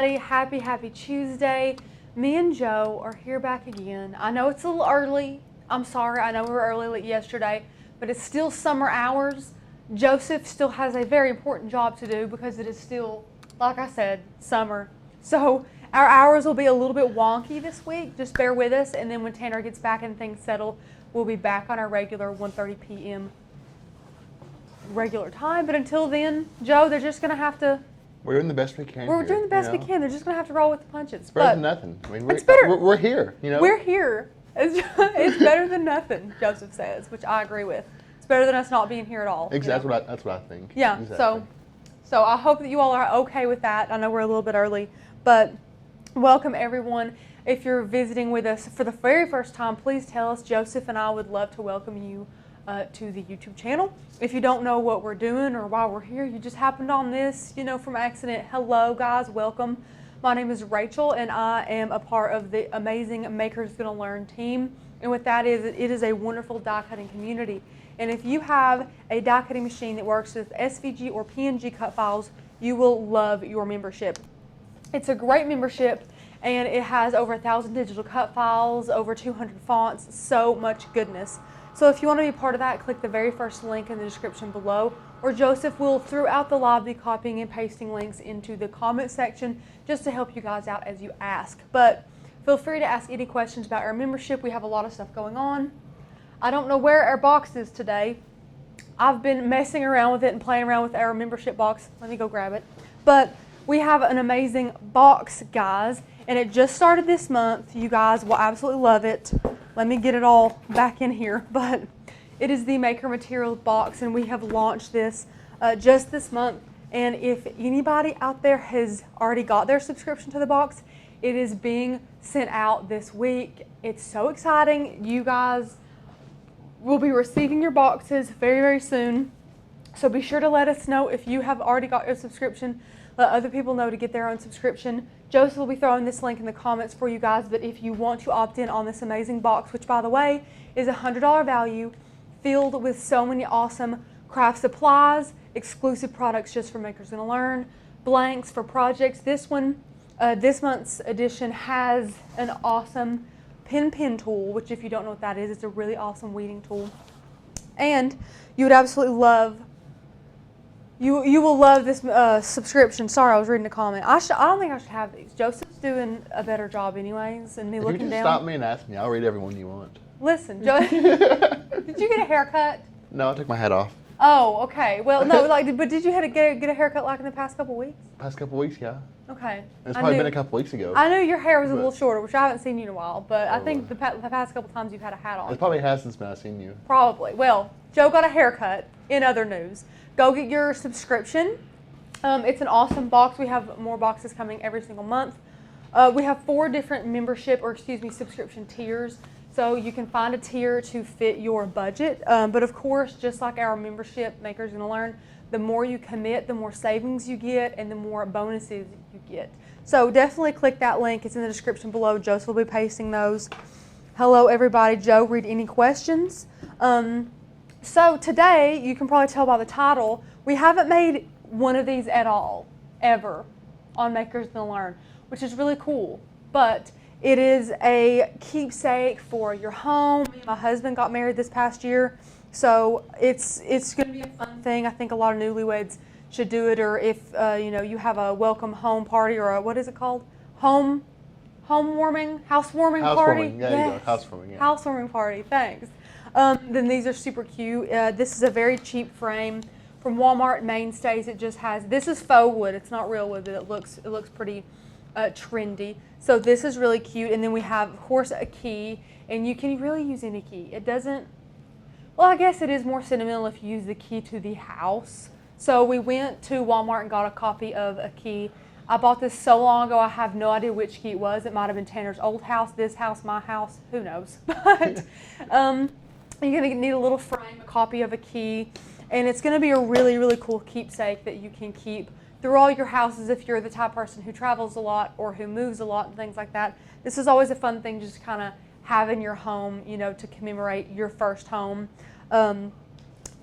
Happy Tuesday. Me and Joe are here back again. I know it's a little early. I'm sorry. I know we were early yesterday, but it's still summer hours. Joseph still has a very important job to do because it is still, like I said, summer. So our hours will be a little bit wonky this week. Just bear with us. And then when Tanner gets back and things settle, we'll be back on our regular 1:30 p.m. regular time. But until then, Joe, they're just going to have to... We're doing the best we can. We're doing the best we can. They're just going to have to roll with the punches. It's better than nothing. I mean, we're here, you know? We're here. It's better than nothing, Joseph says, which I agree with. It's better than us not being here at all. Exactly. That's what I think. Yeah, exactly. So I hope that you all are okay with that. I know we're a little bit early, but welcome everyone. If you're visiting with us for the very first time, please tell us. Joseph and I would love to welcome you to the YouTube channel. If you don't know what we're doing or why we're here, you just happened on this, from accident. Hello guys, welcome. My name is Rachel and I am a part of the amazing Makers Gonna Learn team. And what that is, it is a wonderful die cutting community. And if you have a die cutting machine that works with SVG or PNG cut files, you will love your membership. It's a great membership and it has over 1,000 digital cut files, over 200 fonts, so much goodness. So if you want to be part of that, click the very first link in the description below, or Joseph will throughout the live be copying and pasting links into the comment section just to help you guys out as you ask. But feel free to ask any questions about our membership. We have a lot of stuff going on. I don't know where our box is today. I've been messing around with it and playing around with our membership box. Let me go grab it. But we have an amazing box, guys, and it just started this month. You guys will absolutely love it. Let me get it all back in here, but it is the Maker Materials box, and we have launched this just this month. And if anybody out there has already got their subscription to the box, it is being sent out this week. It's so exciting. You guys will be receiving your boxes very, very soon. So be sure to let us know if you have already got your subscription. Let other people know to get their own subscription. Joseph will be throwing this link in the comments for you guys, but if you want to opt in on this amazing box, which by the way is a $100 value, filled with so many awesome craft supplies, exclusive products just for Makers Gonna Learn, blanks for projects. This one, this month's edition has an awesome pen tool, which if you don't know what that is, it's a really awesome weeding tool. And you would absolutely love You will love this subscription. Sorry, I was reading a comment. I don't think I should have these. Joseph's doing a better job anyways, and me if looking you just down. Stop me and ask me. I'll read every one you want. Listen, did you get a haircut? No, I took my hat off. Oh, okay. Well, no, but did you get a haircut like in the past couple weeks? Past couple weeks, yeah. Okay. It's probably been a couple weeks ago. I knew your hair was a little shorter, which I haven't seen you in a while, but I think the past couple times you've had a hat on. It probably has since I've seen you. Probably. Well, Joe got a haircut. In other news, go get your subscription. It's an awesome box. We have more boxes coming every single month. We have 4 different subscription tiers. So you can find a tier to fit your budget. But of course, just like our membership, Makers Gonna Learn, the more you commit, the more savings you get and the more bonuses you get. So definitely click that link. It's in the description below. Joseph will be pasting those. Hello, everybody. Joe, read any questions. So today, you can probably tell by the title, we haven't made one of these at all, ever, on Makers Gonna Learn, which is really cool. But it is a keepsake for your home. My husband got married this past year, so it's going to be a fun thing. I think a lot of newlyweds should do it, or if you have a welcome home party, or a, what is it called? Housewarming party. Yeah, housewarming. Yeah. Housewarming party. Thanks. Then these are super cute. This is a very cheap frame from Walmart Mainstays. It just has, this is faux wood. It's not real wood, but it looks pretty trendy. So this is really cute. And then we have, of course, a key, and you can really use any key. It doesn't, well, I guess it is more sentimental if you use the key to the house. So we went to Walmart and got a copy of a key. I bought this so long ago, I have no idea which key it was. It might have been Tanner's old house, this house, my house, who knows. But you're going to need a little frame, a copy of a key, and it's going to be a really, really cool keepsake that you can keep through all your houses if you're the type of person who travels a lot or who moves a lot and things like that. This is always a fun thing just kind of have in your home, to commemorate your first home. And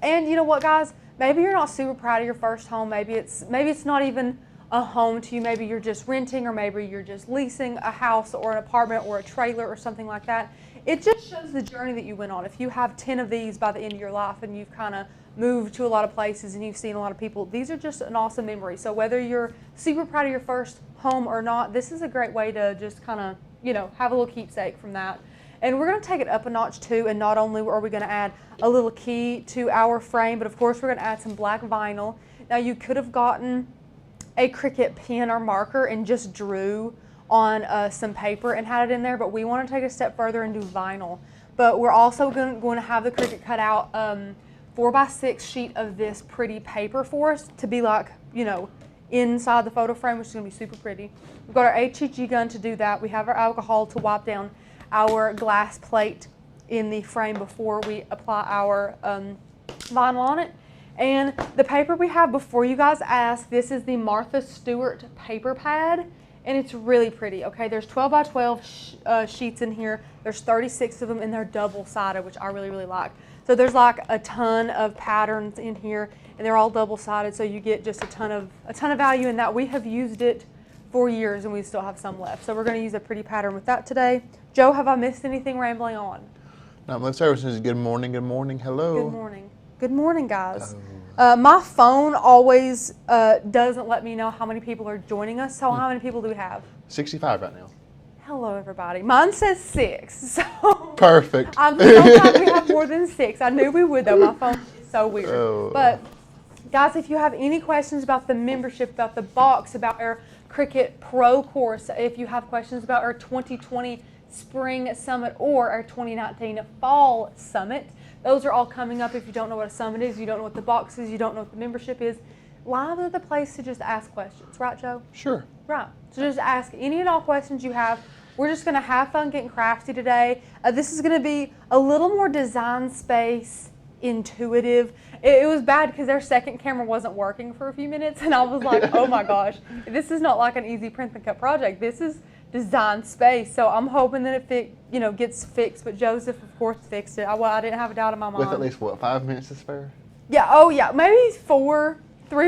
you know what, guys? Maybe you're not super proud of your first home. Maybe it's not even a home to you. Maybe you're just renting, or maybe you're just leasing a house or an apartment or a trailer or something like that. It just shows the journey that you went on. If you have 10 of these by the end of your life and you've kind of moved to a lot of places and you've seen a lot of people, these are just an awesome memory. So whether you're super proud of your first home or not, this is a great way to just kind of, have a little keepsake from that. And we're going to take it up a notch too, and not only are we going to add a little key to our frame, but of course we're going to add some black vinyl. Now you could have gotten a Cricut pen or marker and just drew on some paper and had it in there, but we want to take a step further and do vinyl. But we're also going to have the Cricut cut out 4x6 sheet of this pretty paper for us to be like, inside the photo frame, which is going to be super pretty. We've got our HEG gun to do that. We have our alcohol to wipe down our glass plate in the frame before we apply our vinyl on it. And the paper we have, before you guys ask, this is the Martha Stewart paper pad, and it's really pretty. Okay, there's 12 by 12 sheets in here. There's 36 of them, and they're double-sided, which I really, really like. So there's like a ton of patterns in here, and they're all double-sided, so you get just a ton of value in that. We have used it for years, and we still have some left. So we're going to use a pretty pattern with that today. Joe, have I missed anything rambling on? No, my service is good morning, hello. Good morning. Good morning, guys. My phone always doesn't let me know how many people are joining us. So how many people do we have? 65 right now. Hello, everybody. Mine says 6. So Perfect. I'm so glad we have more than 6. I knew we would, though. My phone is so weird. Oh. But, guys, if you have any questions about the membership, about the box, about our Cricut Pro course, if you have questions about our 2020 Spring Summit or our 2019 Fall Summit, those are all coming up. If you don't know what a summit is, you don't know what the box is, you don't know what the membership is, Live is the place to just ask questions. Right, Joe? Sure. Right. So just ask any and all questions you have. We're just going to have fun getting crafty today. This is going to be a little more design space intuitive. It was bad because their second camera wasn't working for a few minutes, and I was like, oh my gosh, this is not like an easy print and cut project. This is design space. So I'm hoping that it gets fixed. But Joseph, of course, fixed it. I didn't have a doubt in my mind. With at least, 5 minutes to spare? Yeah. Oh, yeah. Maybe 3 or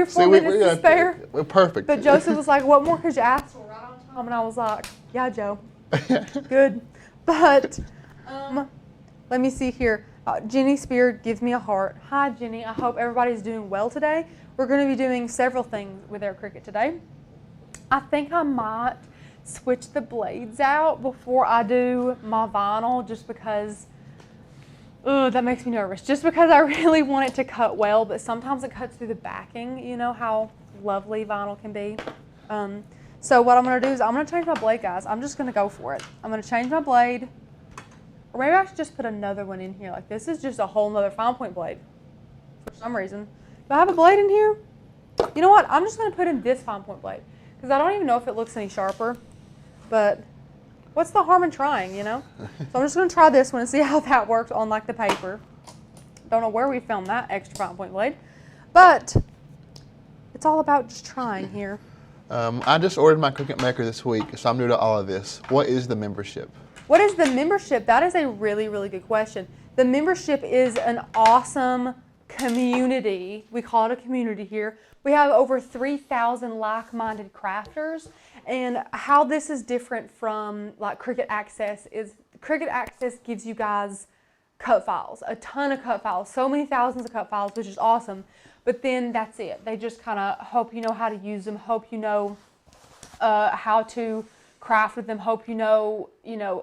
4 minutes to spare. We're perfect. But Joseph was like, what more could you ask for? Right on time. And I was like, yeah, Joe. Good. But let me see here. Jenny Spear gives me a heart. Hi, Jenny. I hope everybody's doing well today. We're going to be doing several things with our Cricut today. I think I might switch the blades out before I do my vinyl, just because that makes me nervous. Just because I really want it to cut well, but sometimes it cuts through the backing. You know how lovely vinyl can be. So what I'm going to do is I'm going to change my blade, guys. I'm just going to go for it. I'm going to change my blade. Or maybe I should just put another one in here. Like, this is just a whole nother fine point blade for some reason. Do I have a blade in here? You know what? I'm just going to put in this fine point blade because I don't even know if it looks any sharper. But what's the harm in trying, you know? So I'm just going to try this one and see how that works on, like, the paper. Don't know where we found that extra fine point blade. But it's all about just trying here. I just ordered my Cricut Maker this week, so I'm new to all of this. What is the membership? What is the membership? That is a really, really good question. The membership is an awesome community. We call it a community here. We have over 3,000 like-minded crafters. And how this is different from like Cricut Access is Cricut Access gives you guys cut files, a ton of cut files, so many thousands of cut files, which is awesome. But then that's it. They just kind of hope you know how to use them, hope you know how to craft with them, hope you know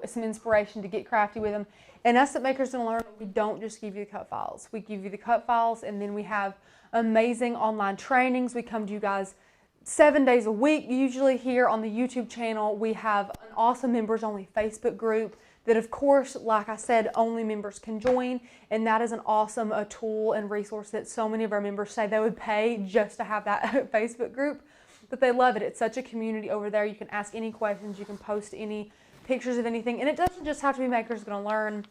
some inspiration to get crafty with them. And us at Makers Gonna Learn, we don't just give you the cut files. We give you the cut files, and then we have amazing online trainings. We come to you guys 7 days a week. Usually here on the YouTube channel, we have an awesome members only Facebook group that, of course, like I said, only members can join. And that is an awesome tool and resource that so many of our members say they would pay just to have that Facebook group. But they love it. It's such a community over there. You can ask any questions. You can post any pictures of anything. And it doesn't just have to be Makers Gonna Learn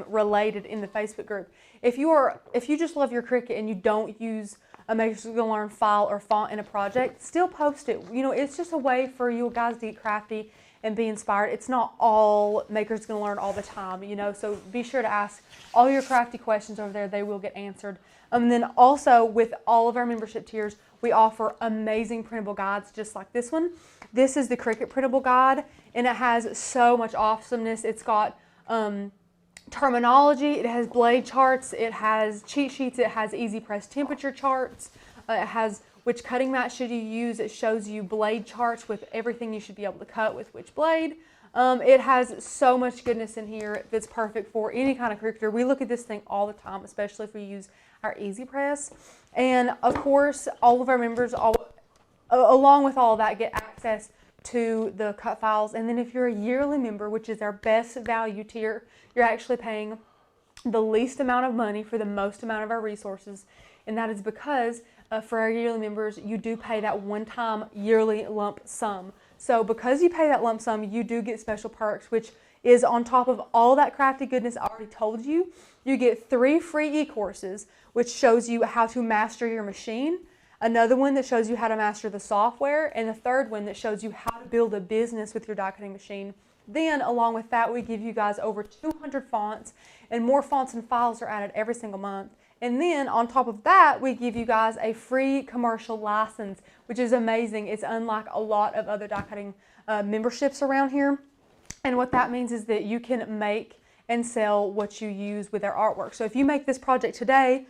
related in the Facebook group. If you just love your Cricut and you don't use a Makers Gonna Learn file or font in a project, still post it. You know, it's just a way for you guys to get crafty and be inspired. It's not all Makers Gonna Learn all the time, you know, so be sure to ask all your crafty questions over there. They will get answered. And then also with all of our membership tiers, We offer amazing printable guides just like this one. This is the Cricut printable guide, and it has so much awesomeness. It's got terminology, it has blade charts, it has cheat sheets, it has easy press temperature charts, it has which cutting mat should you use. It shows you blade charts with everything you should be able to cut with which blade. It has so much goodness in here that's perfect for any kind of cricketer. We look at this thing all the time, especially if we use our easy press. And of course, all of our members, along with all of that, get access to the cut files. And then if you're a yearly member, which is our best value tier, you're actually paying the least amount of money for the most amount of our resources. And that is because for our yearly members, you do pay that one-time yearly lump sum. So because you pay that lump sum, you do get special perks, which is on top of all that crafty goodness I already told you. You get 3 free e-courses, which shows you how to master your machine, another one that shows you how to master the software, and the third one that shows you how to build a business with your die cutting machine. Then, along with that, we give you guys over 200 fonts, and more fonts and files are added every single month. And then, on top of that, we give you guys a free commercial license, which is amazing. It's unlike a lot of other die cutting memberships around here. And what that means is that you can make and sell what you use with our artwork. So if you make this project today,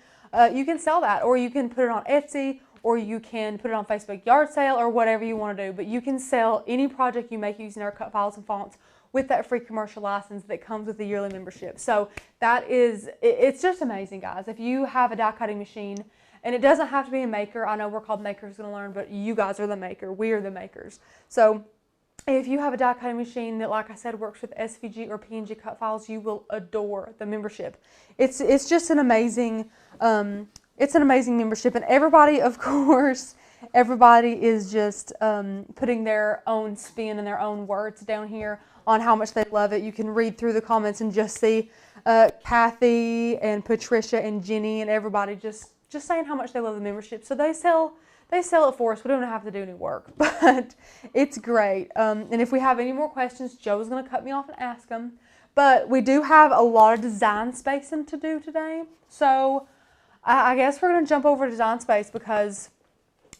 you can sell that, or you can put it on Etsy, or you can put it on Facebook yard sale, or whatever you want to do. But you can sell any project you make using our cut files and fonts with that free commercial license that comes with the yearly membership. So it's just amazing, guys. If you have a die cutting machine, and it doesn't have to be a maker. I know we're called Makers Gonna Learn, but you guys are the maker. We are the makers. So if you have a die cutting machine that, like I said, works with SVG or PNG cut files, you will adore the membership. It's just an amazing, it's an amazing membership. And everybody, of course, everybody is just putting their own spin and their own words down here on how much they love it. You can read through the comments and just see Kathy and Patricia and Jenny and everybody just saying how much they love the membership. So they sell it for us. We don't have to do any work, but it's great. And if we have any more questions, Joe's going to cut me off and ask them. But we do have a lot of design spacing to do today. So I guess we're going to jump over to design space because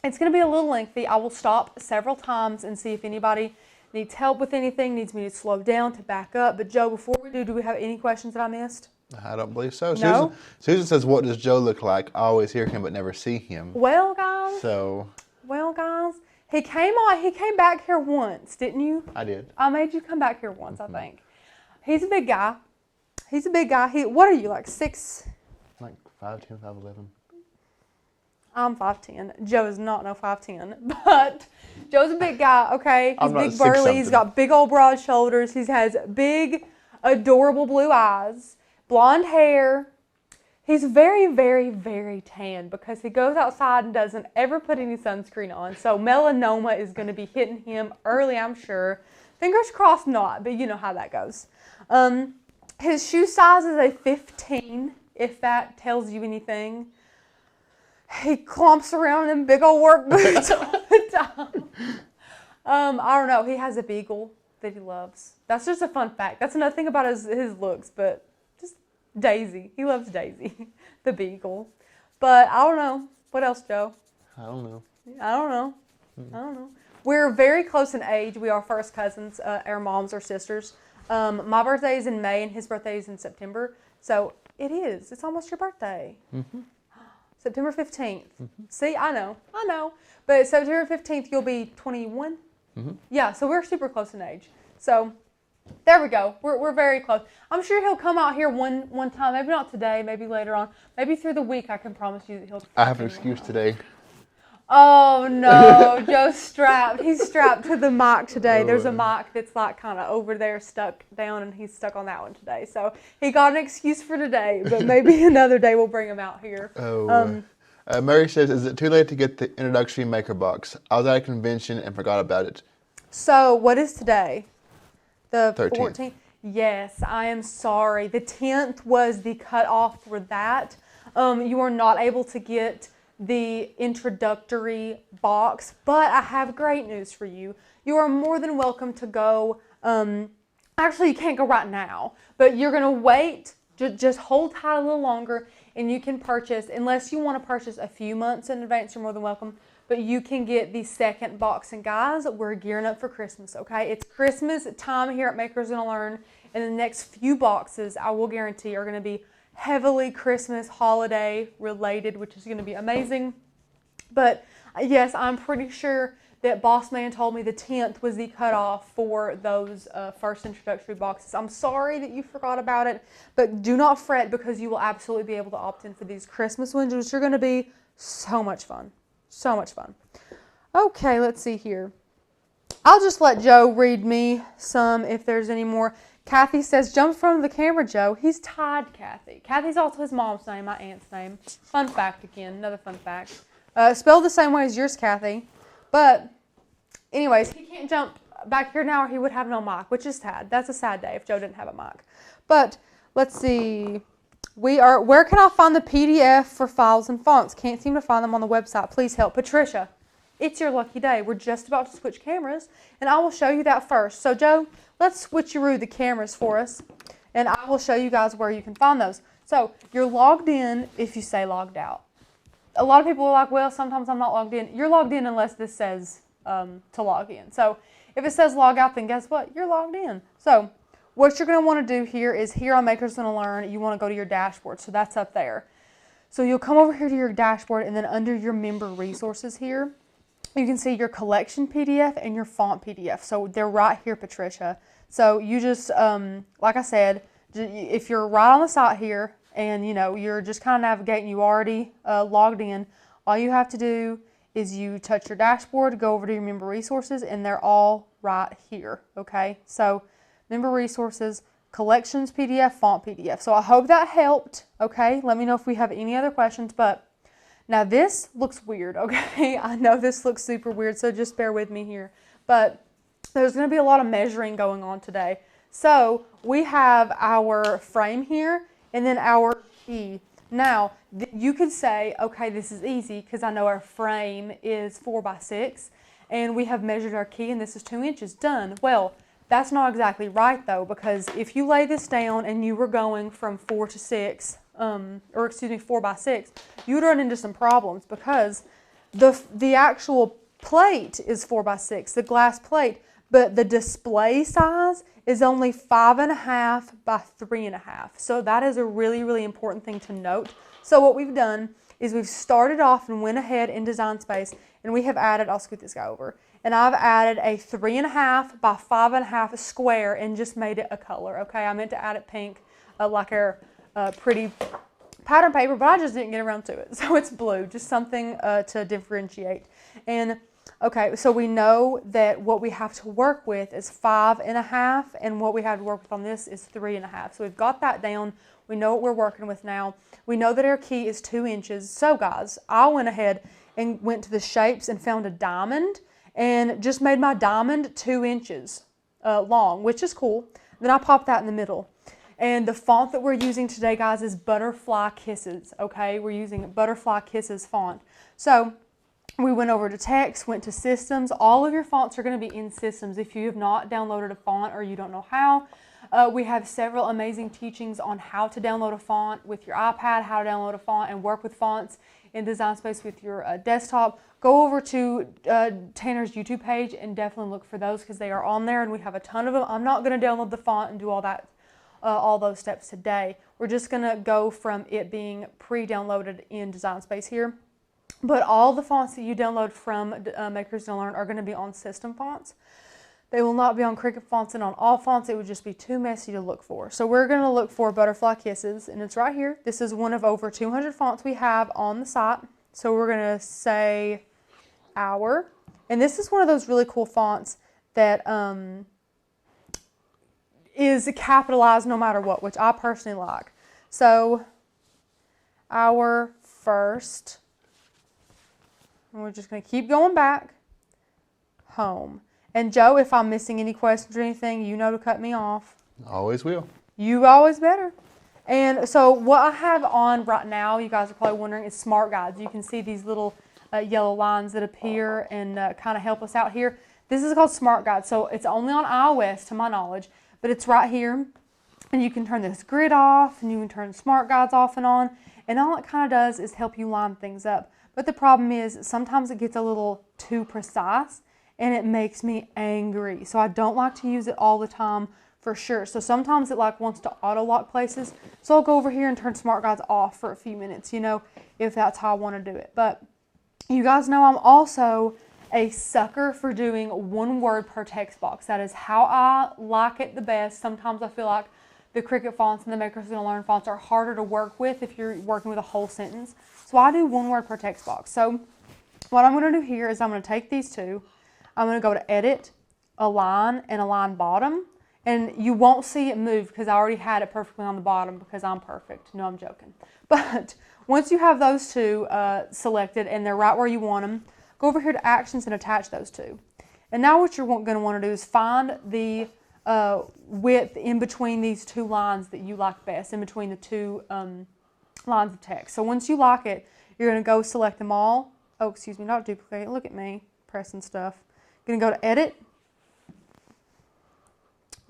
it's going to be a little lengthy. I will stop several times and see if anybody needs help with anything, needs me to slow down, to back up. But Joe, before we do we have any questions that I missed? I don't believe so. No? Susan says, what does Joe look like? I always hear him but never see him. Well, guys, he came back here once, didn't you? I did. I made you come back here once, I think. He's a big guy. What are you, like 6? Like 5'10", 5'11". I'm 5'10". Joe is not no 5'10", but Joe's a big guy, okay? He's big burly. He's got big old broad shoulders. He has big, adorable blue eyes, blonde hair. He's very, very, very tan because he goes outside and doesn't ever put any sunscreen on. So melanoma is going to be hitting him early, I'm sure. Fingers crossed not, but you know how that goes. His shoe size is a 15, if that tells you anything. He clumps around in big old work boots all the time. I don't know. He has a beagle that he loves. That's just a fun fact. That's another thing about his looks, but just Daisy. He loves Daisy, the beagle. But I don't know. What else, Joe? I don't know. I don't know. We're very close in age. We are first cousins. Our moms are sisters. My birthday is in May and his birthday is in September. So it is. It's almost your birthday. Mm-hmm. September 15th. Mm-hmm. See, I know. But September 15th, you'll be 21. Mm-hmm. Yeah, so we're super close in age. So there we go. We're very close. I'm sure he'll come out here one time. Maybe not today. Maybe later on. Maybe through the week. I can promise you that he'll. I have an excuse today. Oh no, Joe's strapped. He's strapped to the mic today. There's a mic that's like kind of over there stuck down, and he's stuck on that one today. So he got an excuse for today, but maybe another day we'll bring him out here. Mary says, is it too late to get the introductory maker box? I was at a convention and forgot about it. So what is today? The 13th. 14th? Yes, I am sorry. The 10th was the cutoff for that. You are not able to get the introductory box, but I have great news for you. You are more than welcome to go. Actually, you can't go right now, but you're going to wait. Just hold tight a little longer, and you can purchase, unless you want to purchase a few months in advance, you're more than welcome. but you can get the second box. And guys, we're gearing up for Christmas, okay? It's Christmas time here at Makers Gonna Learn, and the next few boxes, I will guarantee, are gonna be heavily Christmas holiday related, which is gonna be amazing. But yes, I'm pretty sure that Boss Man told me the 10th was the cutoff for those first introductory boxes. I'm sorry that you forgot about it, but do not fret, because you will absolutely be able to opt in for these Christmas ones, which are going to be so much fun. So much fun. Okay, let's see here. I'll just let Joe read me some if there's any more. Kathy says, jump from the camera, Joe. He's tied, Kathy. Kathy's also his mom's name, my aunt's name. Fun fact again, another fun fact. Spelled the same way as yours, Kathy. But anyways, he can't jump back here now or he would have no mic, which is sad. That's a sad day if Joe didn't have a mic. But let's see. Where can I find the PDF for files and fonts? Can't seem to find them on the website. Please help. Patricia, it's your lucky day. We're just about to switch cameras, and I will show you that first. So Joe, let's switcheroo the cameras for us, and I will show you guys where you can find those. So you're logged in if you say logged out. A lot of people are like, well, sometimes I'm not logged in. You're logged in unless this says to log in. So if it says log out, then guess what? You're logged in. So what you're going to want to do here is here on Makers Gonna Learn, you want to go to your dashboard. So that's up there. So you'll come over here to your dashboard, and then under your member resources here, you can see your collection PDF and your font PDF. So they're right here, Patricia. So you just, like I said, if you're right on the site here, and you're just kind of navigating, you already logged in, all you have to do is you touch your dashboard, go over to your member resources, and they're all right here, okay? So member resources, collections PDF, font PDF. So I hope that helped, okay? Let me know if we have any other questions, but now this looks weird, okay? I know this looks super weird, so just bear with me here. But there's going to be a lot of measuring going on today. So we have our frame here, and then our key. Now, you could say, okay, this is easy because I know our frame is 4x6 and we have measured our key and this is 2 inches. Done. Well, that's not exactly right though, because if you lay this down and you were going from 4 to 6, 4x6, you would run into some problems because the actual plate is 4x6, the glass plate, but the display size is only 5.5 by 3.5. So that is a really, really important thing to note. So what we've done is we've started off and went ahead in Design Space, and we have added, I'll scoot this guy over, and I've added a 3.5 by 5.5 square and just made it a color, okay? I meant to add it pink, like our pretty pattern paper, but I just didn't get around to it. So it's blue, just something to differentiate. And okay, so we know that what we have to work with is 5.5, and what we have to work with on this is 3.5. So we've got that down. We know what we're working with now. We know that our key is 2 inches. So guys, I went ahead and went to the shapes and found a diamond and just made my diamond 2 inches long, which is cool. Then I popped that in the middle. And the font that we're using today, guys, is Butterfly Kisses, okay? We're using Butterfly Kisses font. So we went over to text, went to systems. All of your fonts are going to be in systems. If you have not downloaded a font or you don't know how, we have several amazing teachings on how to download a font with your iPad, how to download a font and work with fonts in Design Space with your desktop. Go over to Tanner's YouTube page and definitely look for those because they are on there and we have a ton of them. I'm not going to download the font and do all those steps today. We're just going to go from it being pre-downloaded in Design Space here. But all the fonts that you download from Makers Gonna Learn are going to be on system fonts. They will not be on Cricut fonts and on all fonts. It would just be too messy to look for. So we're going to look for Butterfly Kisses, and it's right here. This is one of over 200 fonts we have on the site. So we're going to say our, and this is one of those really cool fonts that is capitalized no matter what, which I personally like. So our first, and we're just going to keep going back, home. And Joe, if I'm missing any questions or anything, you know to cut me off. Always will. You always better. And so what I have on right now, you guys are probably wondering, is Smart Guides. You can see these little yellow lines that appear and kind of help us out here. This is called Smart Guides. So it's only on iOS to my knowledge, but it's right here. And you can turn this grid off and you can turn Smart Guides off and on. And all it kind of does is help you line things up. But the problem is sometimes it gets a little too precise and it makes me angry. So I don't like to use it all the time for sure. So sometimes it like wants to auto lock places. So I'll go over here and turn Smart Guides off for a few minutes, you know, if that's how I want to do it. But you guys know I'm also a sucker for doing one word per text box. That is how I like it the best. Sometimes I feel like the Cricut fonts and the Maker's Gonna Learn fonts are harder to work with if you're working with a whole sentence. So I do one word per text box. So what I'm going to do here is I'm going to take these two. I'm going to go to Edit, Align, and Align Bottom. And you won't see it move because I already had it perfectly on the bottom because I'm perfect. No, I'm joking. But once you have those two selected and they're right where you want them, go over here to Actions and attach those two. And now what you're going to want to do is find the width in between these two lines that you like best, in between the two lines of text. So once you like it, you're going to go select them all. Oh, excuse me, not duplicate. Look at me pressing stuff. You're going to go to Edit,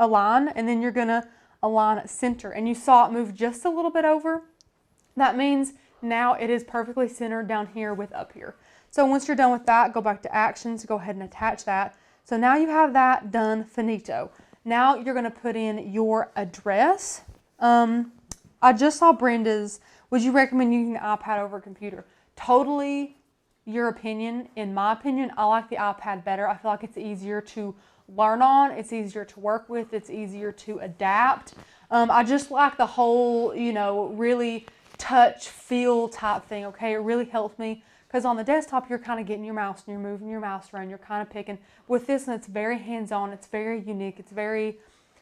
Align, and then you're going to align center. And you saw it move just a little bit over. That means now it is perfectly centered down here with up here. So once you're done with that, go back to Actions, go ahead and attach that. So now you have that done, finito. Now you're going to put in your address. I just saw Brenda's, would you recommend using the iPad over a computer? Totally your opinion. In my opinion, I like the iPad better. I feel like it's easier to learn on, it's easier to work with, it's easier to adapt. I just like the whole, you know, really touch, feel type thing, okay? It really helps me. Because on the desktop, you're kind of getting your mouse and you're moving your mouse around. You're kind of picking. With this one, it's very hands-on. It's very unique. It's very,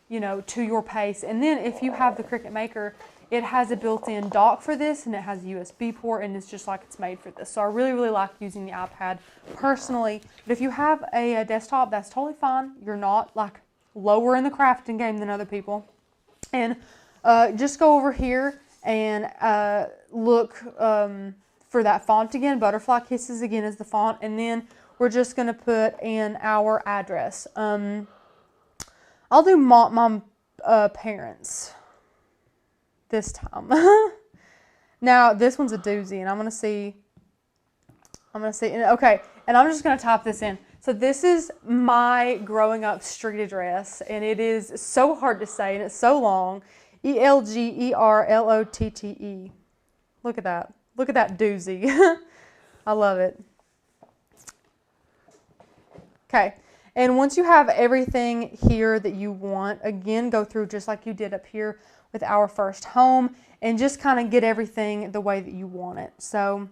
you know, to your pace. And then if you have the Cricut Maker, it has a built-in dock for this and it has a USB port and it's just like it's made for this. So I really, really like using the iPad personally. But if you have a desktop, that's totally fine. You're not like lower in the crafting game than other people. And just go over here and look for that font again. Butterfly Kisses again is the font, and then we're just going to put in our address. I'll do my parents this time. Now this one's a doozy, and I'm going to see. Okay, and I'm just going to type this in. So this is my growing up street address, and it is so hard to say, and it's so long. Elgerlotte. Look at that. Look at that doozy. I love it. Okay, and once you have everything here that you want, again, go through just like you did up here with our first home and just kind of get everything the way that you want it. So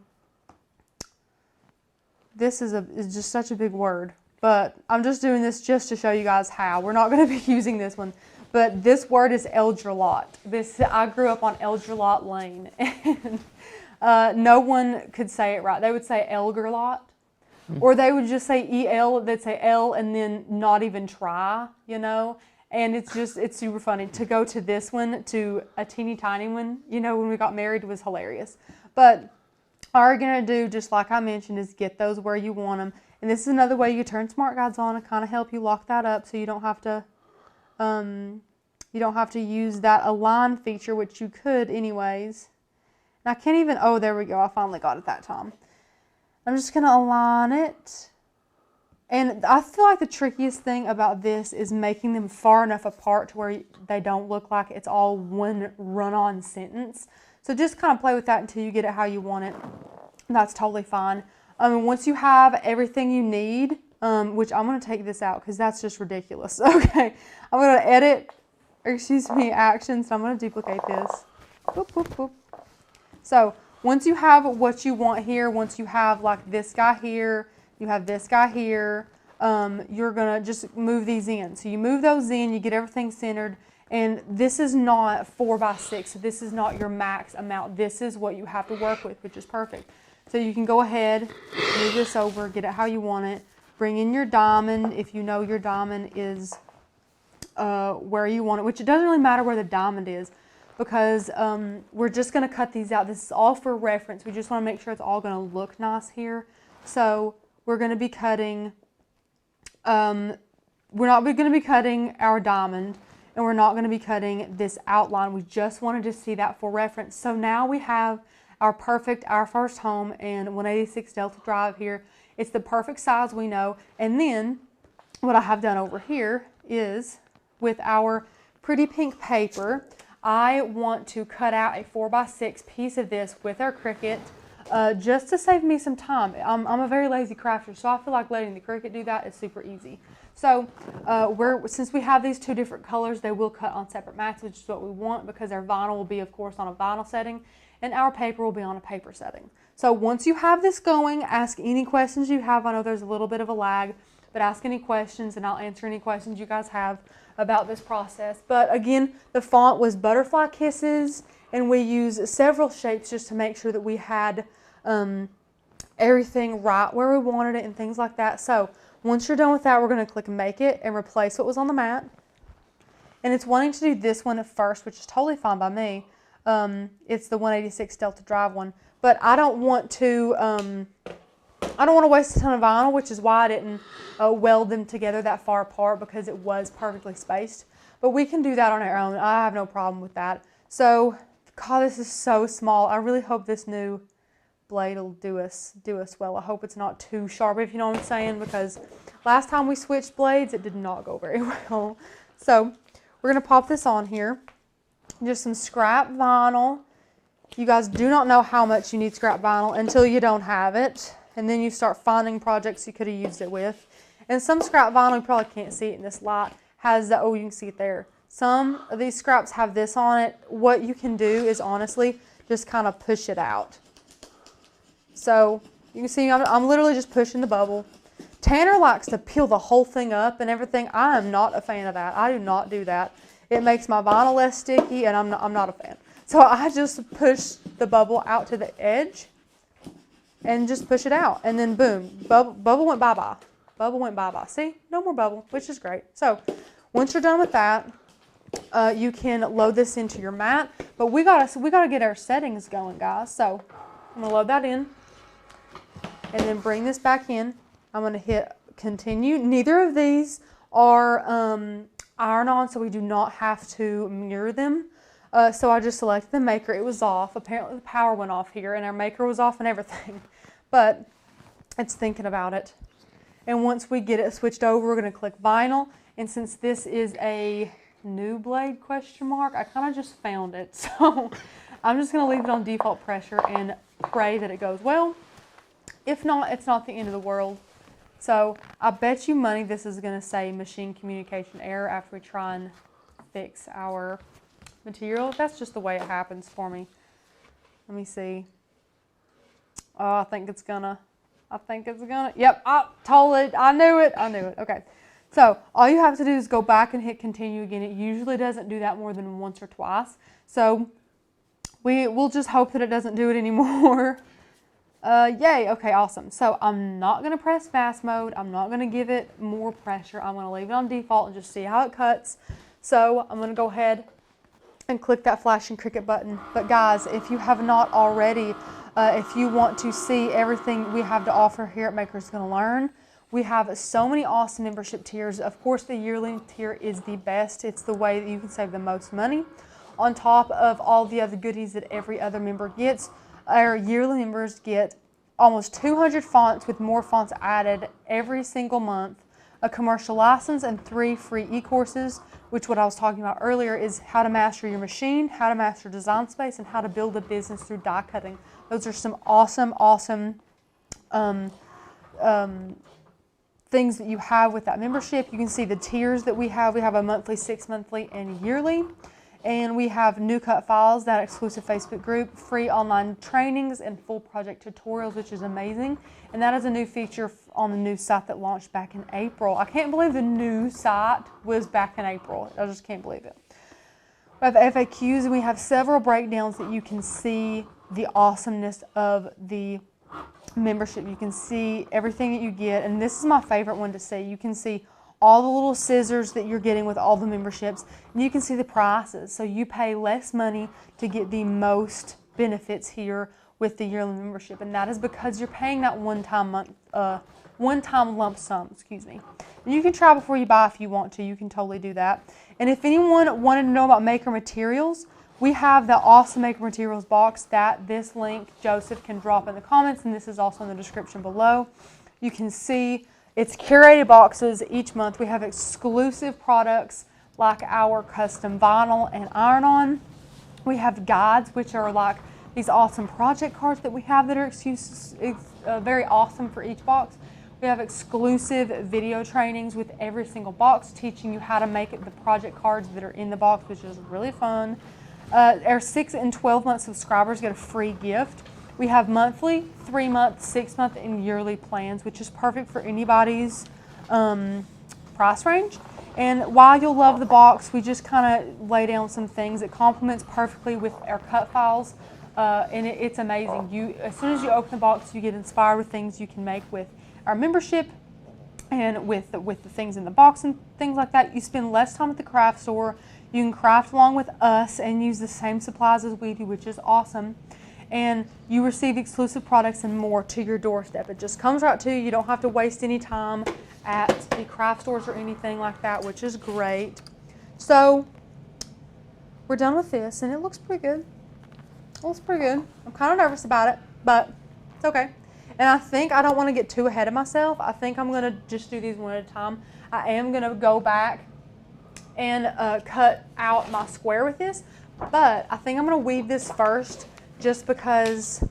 this is just such a big word, but I'm just doing this just to show you guys how. We're not going to be using this one, but this word is Elgerlotte. I grew up on Elgerlotte Lane, and no one could say it right. They would say Elgerlotte, or they would just say E-L. They'd say L and then not even try, you know. And it's super funny. To go to this one, to a teeny tiny one, you know, when we got married was hilarious. But all we're going to do, just like I mentioned, is get those where you want them. And this is another way you turn Smart Guides on and kind of help you lock that up so you don't have to use that align feature, which you could anyways. And I can't even, oh, there we go. I finally got it that time. I'm just going to align it. And I feel like the trickiest thing about this is making them far enough apart to where they don't look like it's all one run-on sentence. So just kind of play with that until you get it how you want it. That's totally fine. Once you have everything you need, which I'm going to take this out because that's just ridiculous. Okay, I'm going to edit, actions. So I'm going to duplicate this. Boop, boop, boop. So once you have what you want here, once you have like this guy here, you have this guy here, you're going to just move these in. So you move those in, you get everything centered, and this is not 4x6, so this is not your max amount. This is what you have to work with, which is perfect. So you can go ahead, move this over, get it how you want it, bring in your diamond if you know your diamond is where you want it, which it doesn't really matter where the diamond is, because we're just going to cut these out. This is all for reference. We just want to make sure it's all going to look nice here. So we're going to be cutting, we're not going to be cutting our diamond, and we're not going to be cutting this outline. We just wanted to see that for reference. So now we have our first home and 186 Delta Drive here. It's the perfect size, we know. And then what I have done over here is with our pretty pink paper, I want to cut out a 4x6 piece of this with our Cricut just to save me some time. I'm a very lazy crafter, so I feel like letting the Cricut do that is super easy. So since we have these two different colors, they will cut on separate mats, which is what we want because our vinyl will be, of course, on a vinyl setting and our paper will be on a paper setting. So once you have this going, ask any questions you have. I know there's a little bit of a lag, but ask any questions and I'll answer any questions you guys have about this process. But again, the font was Butterfly Kisses, and we used several shapes just to make sure that we had everything right where we wanted it and things like that. So once you're done with that, we're going to click Make It and replace what was on the mat. And it's wanting to do this one at first, which is totally fine by me. It's the 186 Delta Drive one. But I don't want to waste a ton of vinyl, which is why I didn't weld them together that far apart because it was perfectly spaced. But we can do that on our own. I have no problem with that. So, God, this is so small. I really hope this new blade will do us well. I hope it's not too sharp, if you know what I'm saying, because last time we switched blades, it did not go very well. So, we're going to pop this on here. Just some scrap vinyl. You guys do not know how much you need scrap vinyl until you don't have it. And then you start finding projects you could have used it with. And some scrap vinyl, you probably can't see it in this light, has the, oh, you can see it there. Some of these scraps have this on it. What you can do is honestly just kind of push it out. So you can see I'm literally just pushing the bubble. Tanner likes to peel the whole thing up and everything. I am not a fan of that. I do not do that. It makes my vinyl less sticky and I'm not a fan. So I just push the bubble out to the edge and just push it out. And then boom, bubble went bye-bye. Bubble went bye-bye. See, no more bubble, which is great. So once you're done with that, you can load this into your mat. But we gotta get our settings going, guys. So I'm gonna load that in and then bring this back in. I'm gonna hit continue. Neither of these are iron-on, so we do not have to mirror them. So I just selected the maker. It was off. Apparently the power went off here and our maker was off and everything. But it's thinking about it. And once we get it switched over, we're going to click vinyl. And since this is a new blade question mark, I kind of just found it. So I'm just going to leave it on default pressure and pray that it goes well. If not, it's not the end of the world. So I bet you money this is going to say machine communication error after we try and fix our material. That's just the way it happens for me. Let me see. Oh, I think it's gonna. Yep, I told it. I knew it. Okay. So all you have to do is go back and hit continue again. It usually doesn't do that more than once or twice. So we'll just hope that it doesn't do it anymore. Yay. Okay, awesome. So I'm not going to press fast mode. I'm not going to give it more pressure. I'm going to leave it on default and just see how it cuts. So I'm going to go ahead and click that flashing Cricut button. But guys, if you have not already, if you want to see everything we have to offer here at Makers Gonna Learn, we have so many awesome membership tiers. Of course, the yearly tier is the best. It's the way that you can save the most money. On top of all the other goodies that every other member gets, our yearly members get almost 200 fonts with more fonts added every single month, a commercial license, and 3 free e-courses, which what I was talking about earlier is how to master your machine, how to master design space, and how to build a business through die cutting. Those are some awesome things that you have with that membership. You can see the tiers that we have. We have a monthly, 6 monthly, and yearly. And we have new cut files, that exclusive Facebook group, free online trainings, and full project tutorials, which is amazing. And that is a new feature on the new site that launched back in April. I can't believe the new site was back in April. I just can't believe it. We have FAQs, and we have several breakdowns that you can see the awesomeness of the membership. You can see everything that you get, and this is my favorite one to see. You can see all the little scissors that you're getting with all the memberships, and you can see the prices. So you pay less money to get the most benefits here with the yearly membership, and that is because you're paying that one-time lump sum, And you can try before you buy if you want to. You can totally do that. And if anyone wanted to know about maker materials, we have the awesome Maker Materials box that this link Joseph can drop in the comments, and this is also in the description below. You can see it's curated boxes each month. We have exclusive products like our custom vinyl and iron-on. We have guides, which are like these awesome project cards that we have that are very awesome for each box. We have exclusive video trainings with every single box, teaching you how to make the project cards that are in the box, which is really fun. Our 6 and 12-month subscribers get a free gift. We have monthly, 3-month, 6-month, and yearly plans, which is perfect for anybody's price range. And while you'll love the box, we just kind of lay down some things. It complements perfectly with our cut files, and it's amazing. As soon as you open the box, you get inspired with things you can make with our membership and with the things in the box and things like that. You spend less time at the craft store. You can craft along with us and use the same supplies as we do, which is awesome. And you receive exclusive products and more to your doorstep. It just comes right to you. You don't have to waste any time at the craft stores or anything like that, which is great. So we're done with this, and it looks pretty good. It looks pretty good. I'm kind of nervous about it, but it's okay. And I think I don't want to get too ahead of myself. I think I'm going to just do these one at a time. I am going to go back and cut out my square with this, but I think I'm going to weave this first just because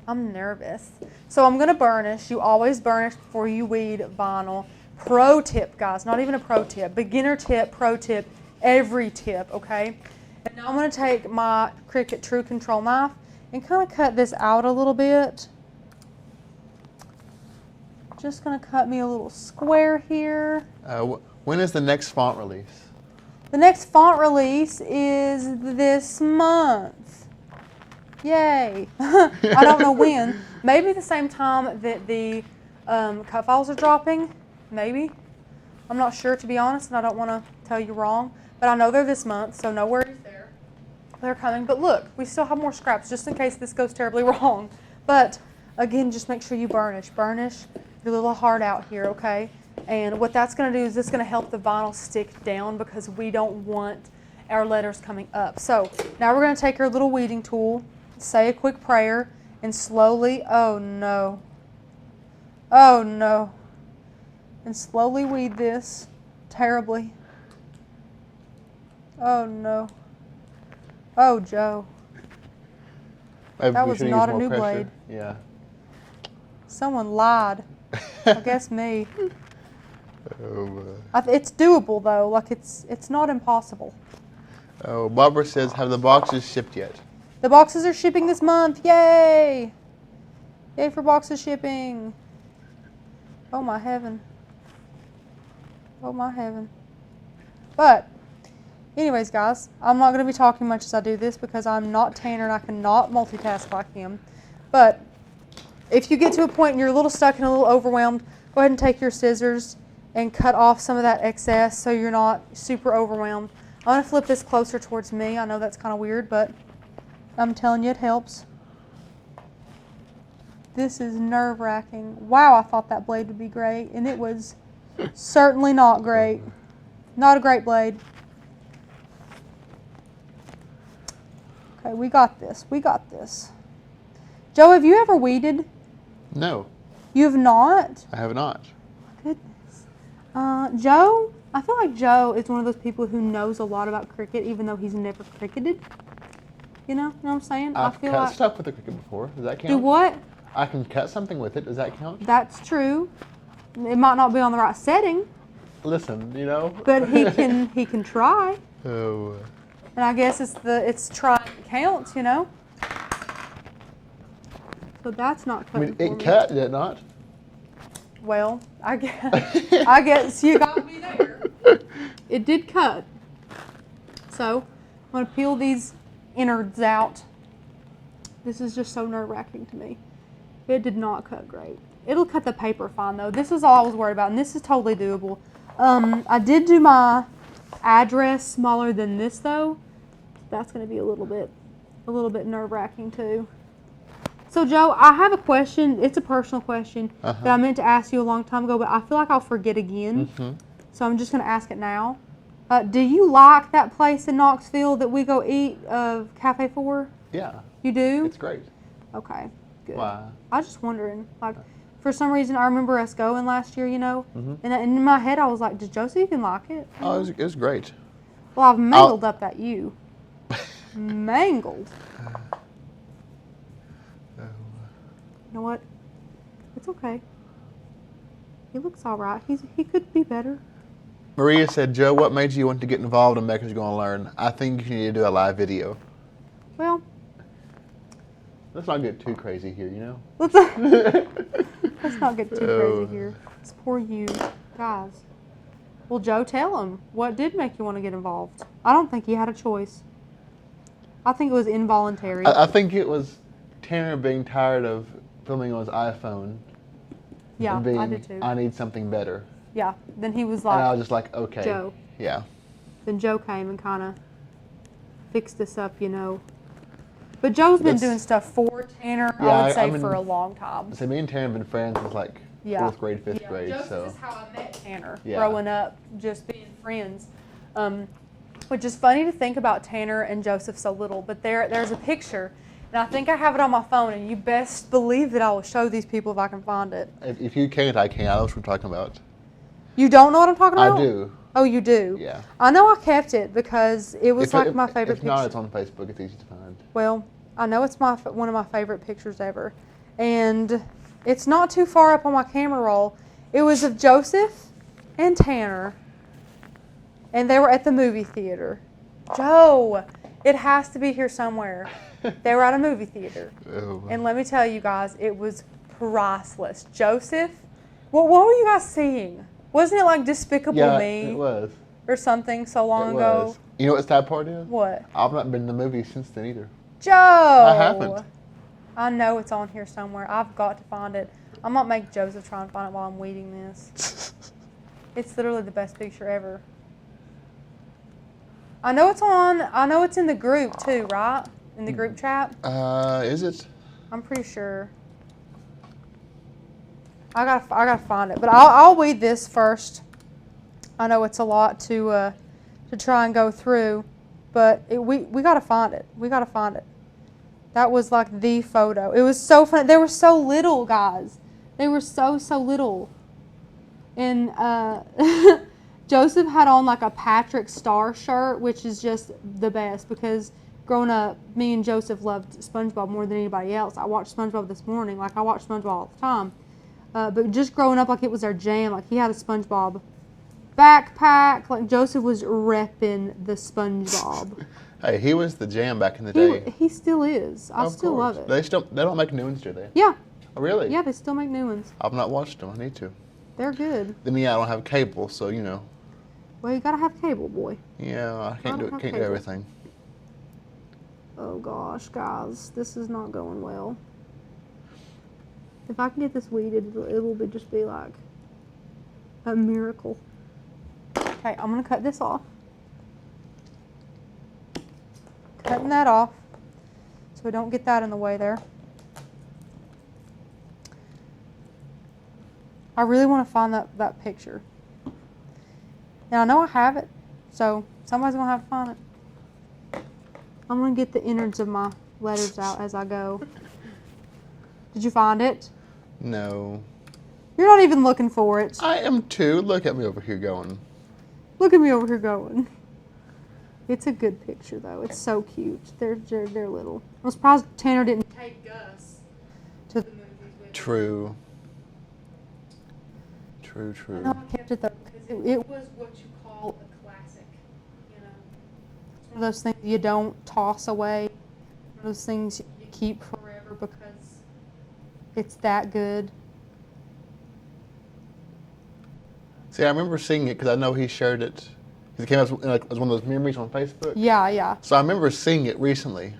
I'm nervous. So I'm going to burnish. You always burnish before you weed vinyl. Pro tip, guys, not even a pro tip. Beginner tip, pro tip, every tip, okay? And now I'm going to take my Cricut True Control knife and kind of cut this out a little bit. Just going to cut me a little square here. When is the next font release? The next font release is this month. Yay. I don't know when. Maybe the same time that the cut files are dropping. Maybe. I'm not sure, to be honest, and I don't want to tell you wrong. But I know they're this month, so no worries there. They're coming. But look, we still have more scraps just in case this goes terribly wrong. But again, just make sure you burnish. Burnish your little heart out here, okay? And what that's going to do is it's going to help the vinyl stick down because we don't want our letters coming up. So now we're going to take our little weeding tool, say a quick prayer, and slowly, oh no, and slowly weed this terribly. Oh no. Oh, Joe. Maybe that we was should not use a more new pressure. blade. Yeah. Someone lied. I guess me. Oh, It's doable though. Like it's not impossible. oh, Barbara says, have the boxes shipped yet? The boxes are shipping this month. Yay! Yay for boxes shipping. Oh my heaven. Oh my heaven. But anyways, guys, I'm not going to be talking much as I do this because I'm not Tanner and I cannot multitask like him. But if you get to a point and you're a little stuck and a little overwhelmed, go ahead and take your scissors and cut off some of that excess so you're not super overwhelmed. I'm going to flip this closer towards me. I know that's kind of weird, but I'm telling you it helps. This is nerve-wracking. Wow, I thought that blade would be great, and it was certainly not great. Not a great blade. Okay, we got this. We got this. Joe, have you ever weeded? No, You have not? I have not. Goodness. Joe, I feel like Joe is one of those people who knows a lot about Cricut even though he's never Cricketed. You know what I'm saying? I've I feel cut like stuff with the Cricut before. Does that count? do what? I can cut something with it. Does that count? That's true. It might not be on the right setting, Listen, you know. but he can try. Oh. And I guess it's try that counts, you know. So that's not I cutting mean, for it me. cut, did it not? Well, I guess you got me there. It did cut. So I'm going to peel these innards out. This is just so nerve-wracking to me. It did not cut great. It'll cut the paper fine though. This is all I was worried about, and this is totally doable. I did do my address smaller than this though. That's going to be a little bit nerve-wracking too. So Joe, I have a question. It's a personal question that I meant to ask you a long time ago, but I feel like I'll forget again. Mm-hmm. So I'm just going to ask it now. Do you like that place in Knoxville that we go eat Cafe 4? Yeah. You do? It's great. Okay, good. Why? I was just wondering. Like, for some reason, I remember us going last year, Mm-hmm. and in my head, I was like, does Josie even like it? Oh, it was great. Well, I've mangled up that U. Mangled. You know what? It's okay. He looks all right. He could be better. Maria said, Joe, what made you want to get involved in Maker's Gonna Learn? I think you need to do a live video. Well, Let's not get too crazy here, let's not get too crazy here. It's poor you guys. Well, Joe, tell him what did make you want to get involved. I don't think you had a choice. I think it was involuntary. I think it was Tanner being tired of filming on his iPhone. Yeah, and being, I did too. I need something better. Yeah, then he was And like, I was just like, okay. Joe. Yeah. Then Joe came and kind of fixed this up, But Joe's been doing stuff for Tanner, Yeah, I would say, I mean, for a long time. So me and Tanner have been friends since like 4th grade, 5th grade. Joseph So is how I met Tanner, Yeah. growing up, just being friends. Which is funny to think about Tanner and Joseph so little, but there's a picture, and I think I have it on my phone, and you best believe that I will show these people if I can find it. if you can't, I can. I know what we're talking about. You don't know what I'm talking about? I do. Oh, you do? Yeah. I know I kept it because it was my favorite If not, picture. it's on Facebook. It's easy to find. Well, I know it's one of my favorite pictures ever. And it's not too far up on my camera roll. It was of Joseph and Tanner. And they were at the movie theater. Joe, it has to be here somewhere. They were at a movie theater. Oh. And let me tell you guys, it was priceless. Joseph, what were you guys seeing? Wasn't it like Despicable Me? It was. Or something so long It ago? was. You know what the sad part is? What? I've not been in the movie since then either. Joe! I haven't. I know it's on here somewhere. I've got to find it. I'm going to make Joseph try and find it while I'm weeding this. It's literally the best picture ever. I know it's in the group too, right? In the group chat? Is it? I'm pretty sure. I gotta find it. But I'll weed this first. I know it's a lot to try and go through. But we gotta find it. We gotta find it. That was like the photo. It was so fun. They were so little, guys. They were so little. And Joseph had on like a Patrick Star shirt, which is just the best because growing up, me and Joseph loved SpongeBob more than anybody else. I watched SpongeBob this morning. Like, I watch SpongeBob all the time. But just growing up, like, it was our jam. Like, he had a SpongeBob backpack. Like, Joseph was repping the SpongeBob. Hey, he was the jam back in the day. He still is. I still love it. They don't make new ones, do they? Yeah. Oh, really? Yeah, they still make new ones. I've not watched them. I need to. They're good. Then yeah, I don't have cable, so you know. Well, you gotta have cable, boy. Yeah, I can't do everything. Oh gosh, guys, this is not going well. If I can get this weeded, it will just be like a miracle. Okay, I'm gonna cut this off. Cutting that off so we don't get that in the way there. I really want to find that picture. And I know I have it, so somebody's going to have to find it. I'm going to get the innards of my letters out as I go. Did you find it? No. You're not even looking for it. I am too. Look at me over here going. Look at me over here going. It's a good picture, though. It's so cute. They're little. I'm surprised Tanner didn't take Gus to the movies with him. True. I know I kept it, though, because it was what you call a classic. You know, it's one of those things you don't toss away. One of those things you keep forever because it's that good. See, I remember seeing it because I know he shared it. It came out as one of those memories on Facebook. Yeah. So I remember seeing it recently,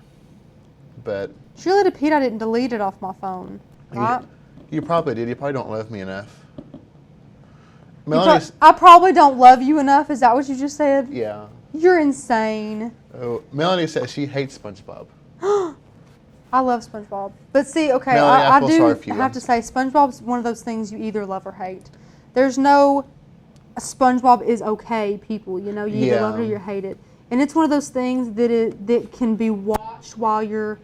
but Surely to Pete, I didn't delete it off my phone, right? You probably did. You probably don't love me enough. Melanie, I probably don't love you enough. Is that what you just said? yeah. You're insane. Oh, Melanie says she hates SpongeBob. I love SpongeBob. But see, okay, Melanie, I feel do sorry for you. have to say, SpongeBob's one of those things you either love or hate. There's no SpongeBob is okay, people. You know, you either love it or you hate it. And it's one of those things that can be watched while you're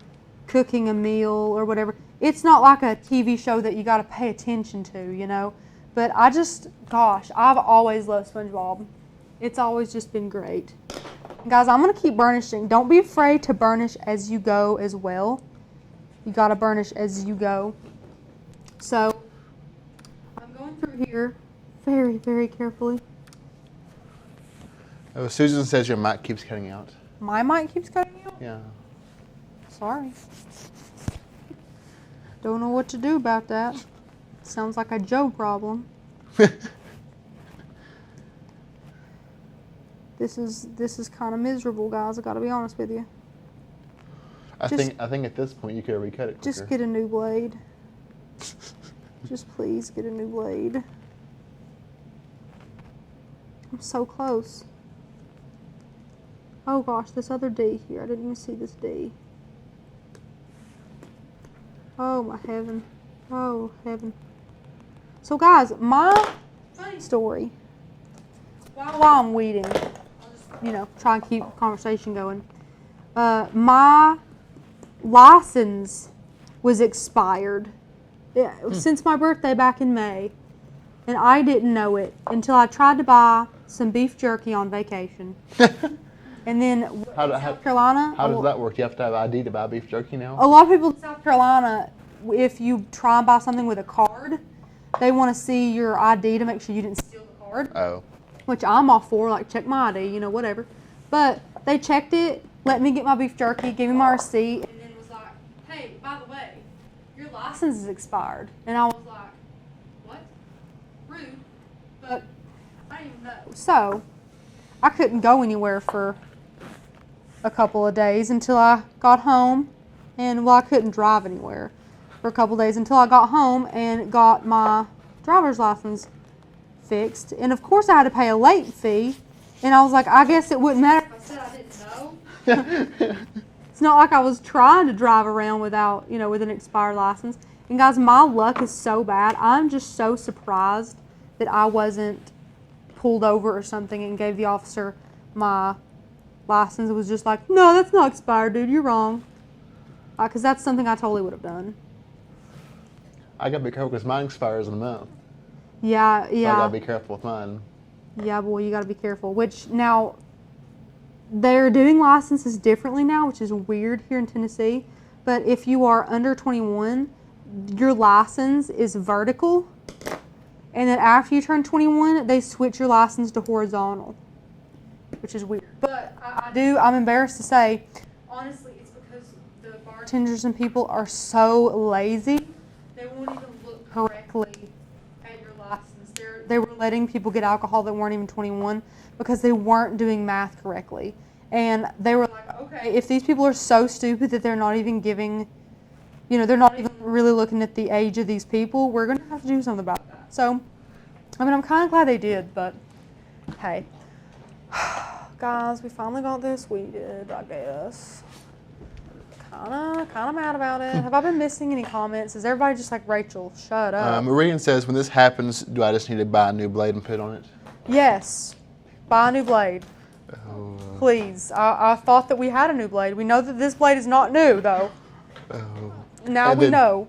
cooking a meal or whatever. It's not like a TV show that you got to pay attention to, you know. But I've always loved SpongeBob. It's always just been great. Guys, I'm going to keep burnishing. Don't be afraid to burnish as you go as well. You got to burnish as you go. So, I'm going through here very, very carefully. Oh, Susan says your mic keeps cutting out. My mic keeps cutting out? Yeah. Sorry. Don't know what to do about that. Sounds like a Joe problem. This is kind of miserable, guys. I got to be honest with you. I think at this point you could recut it quicker. Just get a new blade. Just please get a new blade. I'm so close. Oh gosh, this other D here. I didn't even see this D. Oh my heaven. Oh heaven. So guys, my funny story. While I'm weeding, I'll just, try and keep the conversation going. My license was expired since my birthday back in May. And I didn't know it until I tried to buy some beef jerky on vacation. And then South Carolina. How does that work? Do you have to have ID to buy beef jerky now? A lot of people in South Carolina, if you try and buy something with a card, they want to see your ID to make sure you didn't steal the card. Oh. Which I'm all for, like, check my ID, whatever. But they checked it, let me get my beef jerky, gave me my receipt, and then was like, hey, by the way, your license is expired. And I was like, what? Rude. But I didn't even know. So I couldn't go anywhere for a couple of days until I got home. And, I couldn't drive anywhere for a couple of days until I got home and got my driver's license fixed. And, of course, I had to pay a late fee. And I was like, I guess it wouldn't matter if I said I didn't know. It's not like I was trying to drive around without, with an expired license. And, guys, my luck is so bad. I'm just so surprised that I wasn't pulled over or something and gave the officer my license. It was just like, no, that's not expired, dude. You're wrong. Because that's something I totally would have done. I got to be careful because mine expires in a month. Yeah. So I got to be careful with mine. Yeah, boy, you got to be careful. Which, now, they're doing licenses differently now, which is weird here in Tennessee. But if you are under 21, your license is vertical. And then after you turn 21, they switch your license to horizontal, which is weird. But I'm embarrassed to say, honestly, it's because the bartenders and people are so lazy. They won't even look correctly at your license. They were letting people get alcohol that weren't even 21 because they weren't doing math correctly. And they were like, okay, if these people are so stupid that they're not even giving, they're not even really looking at the age of these people, we're going to have to do something about that. So, I'm kind of glad they did, but hey. Guys, we finally got this weeded, I guess. Kind of mad about it. Have I been missing any comments? Is everybody just like, Rachel, shut up? Regan says, when this happens, do I just need to buy a new blade and put it on it? Yes. Buy a new blade. Oh. Please. I thought that we had a new blade. We know that this blade is not new, though. Oh. Now we know.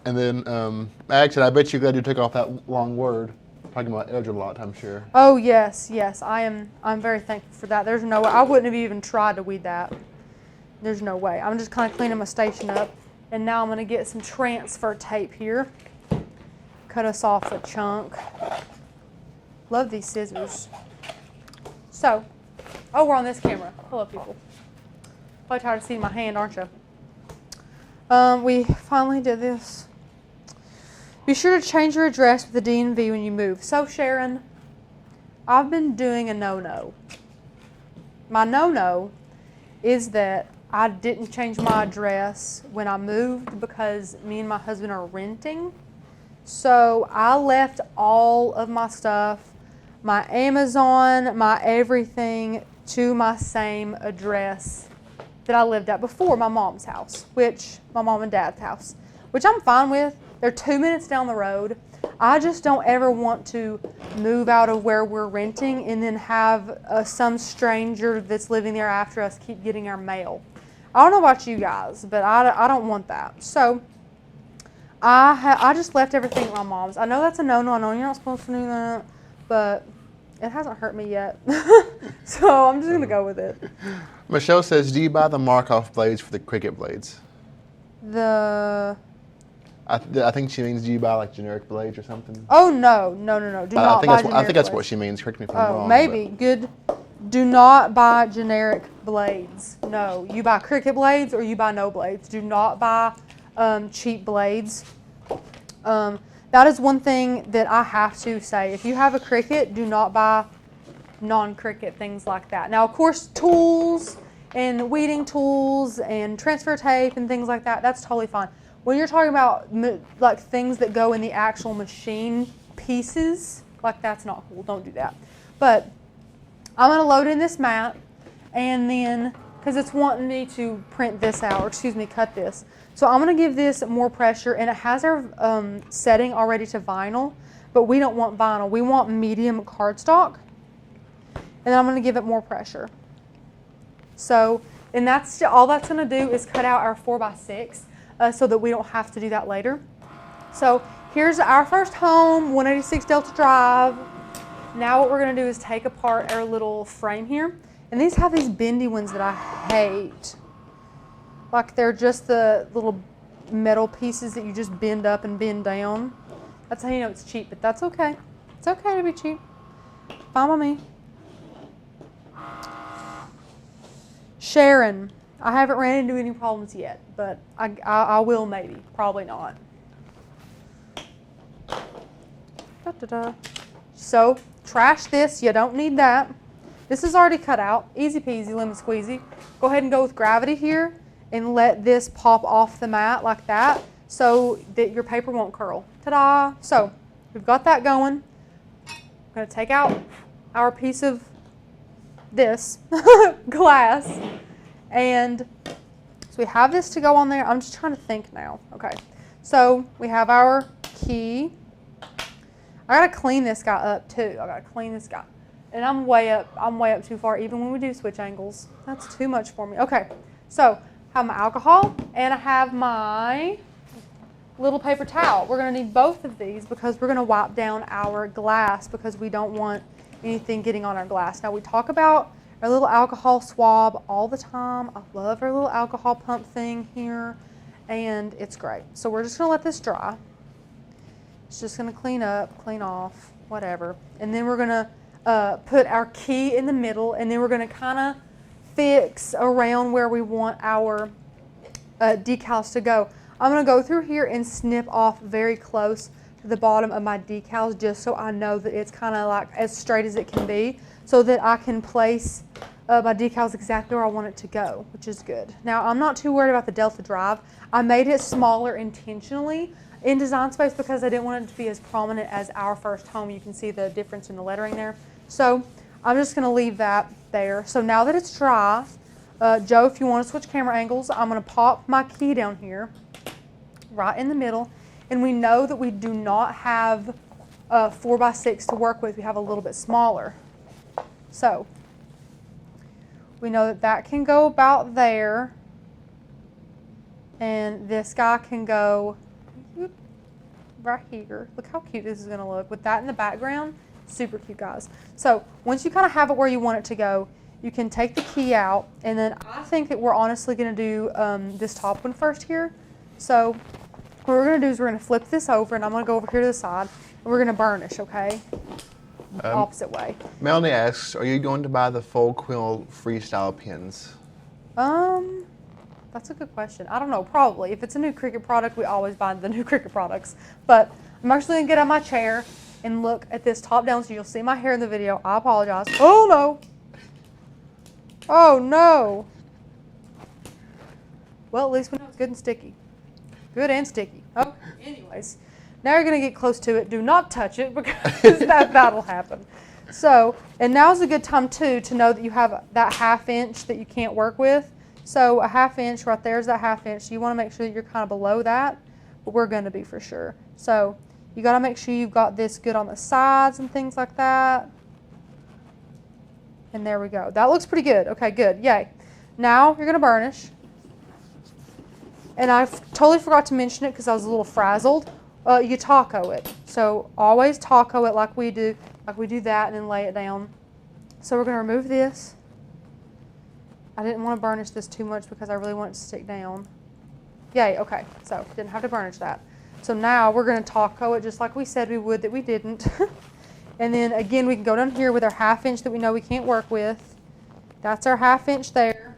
And then, actually, I bet you're glad you took off that long word. Talking about edge a lot, I'm sure. Oh, yes. I'm very thankful for that. There's no way. I wouldn't have even tried to weed that. There's no way. I'm just kind of cleaning my station up. And now I'm going to get some transfer tape here. Cut us off a chunk. Love these scissors. So, we're on this camera. Hello, people. Probably tired of seeing my hand, aren't you? We finally did this. Be sure to change your address with the DMV when you move. So, Sharon, I've been doing a no-no. My no-no is that I didn't change my address when I moved because me and my husband are renting. So I left all of my stuff, my Amazon, my everything, to my same address that I lived at before, my mom and dad's house, which I'm fine with. They're 2 minutes down the road. I just don't ever want to move out of where we're renting and then have some stranger that's living there after us keep getting our mail. I don't know about you guys, but I don't want that. So I just left everything at my mom's. I know that's a no-no. I know you're not supposed to do that, but it hasn't hurt me yet. So I'm just going to go with it. Michelle says, do you buy the mark-off blades for the Cricut blades? I think she means, do you buy like generic blades or something? Oh, no. Do not buy generic I think that's blades. what she means. Correct me if I'm wrong. Maybe. But. Good. Do not buy generic blades. No. You buy Cricut blades or you buy no blades. Do not buy cheap blades. That is one thing that I have to say. If you have a Cricut, do not buy non-Cricut things like that. Now, of course, tools and weeding tools and transfer tape and things like that, that's totally fine. When you're talking about like things that go in the actual machine pieces, like that's not cool. Don't do that. But I'm going to load in this mat, and then, because it's wanting me to print this out, or excuse me, cut this. So I'm going to give this more pressure, and it has our setting already to vinyl, but we don't want vinyl. We want medium cardstock, and then I'm going to give it more pressure. So, and that's all that's going to do is cut out our 4x6 so that we don't have to do that later. So here's our first home, 186 Delta Drive. Now what we're going to do is take apart our little frame here. And these have these bendy ones that I hate. Like they're just the little metal pieces that you just bend up and bend down. That's how you know it's cheap, but that's okay. It's okay to be cheap. Fine with me. Sharon, I haven't ran into any problems yet, but I will maybe. Probably not. So, trash this. You don't need that. This is already cut out. Easy peasy, lemon squeezy. Go ahead and go with gravity here and let this pop off the mat like that so that your paper won't curl. Ta-da! So, we've got that going. I'm going to take out our piece of this glass, and so we have this to go on there. I'm just trying to think now. Okay, so we have our key. I gotta clean this guy up too. I gotta clean this guy, and I'm way up too far. Even when we do switch angles, that's too much for me. Okay, so I have my alcohol and I have my little paper towel. We're gonna need both of these because we're gonna wipe down our glass because we don't want anything getting on our glass. Now we talk about our little alcohol swab all the time. I love our little alcohol pump thing here, and it's great. So we're just gonna let this dry. It's just gonna clean up, clean off, whatever. And then we're gonna put our key in the middle, and then we're gonna kinda fix around where we want our decals to go. I'm gonna go through here and snip off very close to the bottom of my decals just so I know that it's kind of like as straight as it can be so that I can place my decals exactly where I want it to go, which is good. Now, I'm not too worried about the Delta Drive. I made it smaller intentionally in Design Space because I didn't want it to be as prominent as our first home. You can see the difference in the lettering there. So I'm just going to leave that there. So now that it's dry, Joe, if you want to switch camera angles, I'm going to pop my key down here right in the middle. And we know that we do not have 4x6 to work with. We have a little bit smaller. So we know that that can go about there. And this guy can go right here. Look how cute this is going to look with that in the background. Super cute, guys. So once you kind of have it where you want it to go, you can take the key out. And then I think that we're honestly going to do this top one first here. So what we're going to do is we're going to flip this over, and I'm going to go over here to the side, and we're going to burnish, okay? Opposite way. Melanie asks, are you going to buy the full quill freestyle pins? That's a good question. I don't know, probably. If it's a new Cricut product, we always buy the new Cricut products. But I'm actually going to get on my chair and look at this top down so you'll see my hair in the video. I apologize. Oh, no. Oh, no. Well, at least we know it's good and sticky. Good and sticky. Okay, anyways. Now you're going to get close to it. Do not touch it because that'll happen. So, and now's a good time, too, to know that you have that 1/2 inch that you can't work with. So a 1/2 inch right there is that 1/2 inch. You want to make sure that you're kind of below that, but we're going to be for sure. So You got to make sure you've got this good on the sides and things like that. And there we go. That looks pretty good. Okay, good. Yay. Now you're going to burnish. And I totally forgot to mention it because I was a little frazzled. You taco it. So always taco it like we do that, and then lay it down. So we're going to remove this. I didn't want to burnish this too much because I really want it to stick down. Yay, okay. So didn't have to burnish that. So now we're going to taco it just like we said we would that we didn't. And then again, we can go down here with our 1/2 inch that we know we can't work with. That's our 1/2 inch there.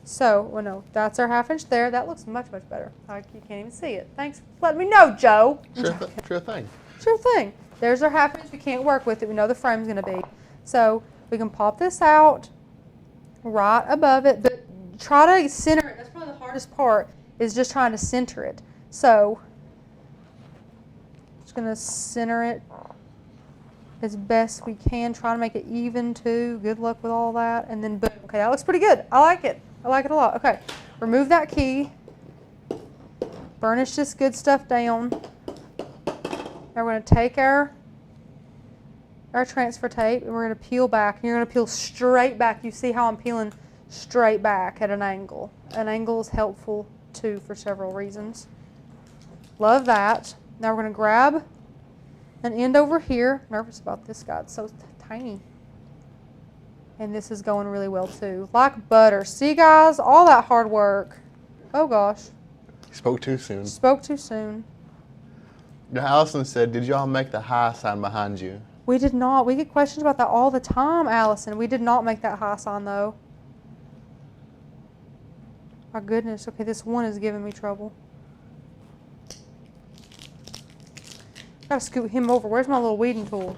So, well, no, that's our 1/2 inch there. That looks much, much better. You can't even see it. Thanks for letting me know, Joe. Sure thing. Sure thing. There's our 1/2 inch we can't work with that we know the frame's going to be. So we can pop this out right above it, but try to center it. That's probably the hardest part, is just trying to center it. So just going to center it as best we can. Try to make it even too. Good luck with all that. And then boom. Okay, that looks pretty good. I like it. I like it a lot. Okay, remove that key. Burnish this good stuff down. Now we're going to take our transfer tape and we're going to peel back. And you're going to peel straight back. You see how I'm peeling straight back at an angle. An angle is helpful too for several reasons. Love that. Now we're going to grab an end over here. Nervous about this guy. It's so tiny. And this is going really well too. Like butter. See, guys? All that hard work. Oh, gosh. Spoke too soon. Spoke too soon. Now, Allison said, did y'all make the high sign behind you? We did not. We get questions about that all the time, Allison. We did not make that high sign, though. My goodness. Okay, this one is giving me trouble. Gotta scoot him over. Where's my little weeding tool?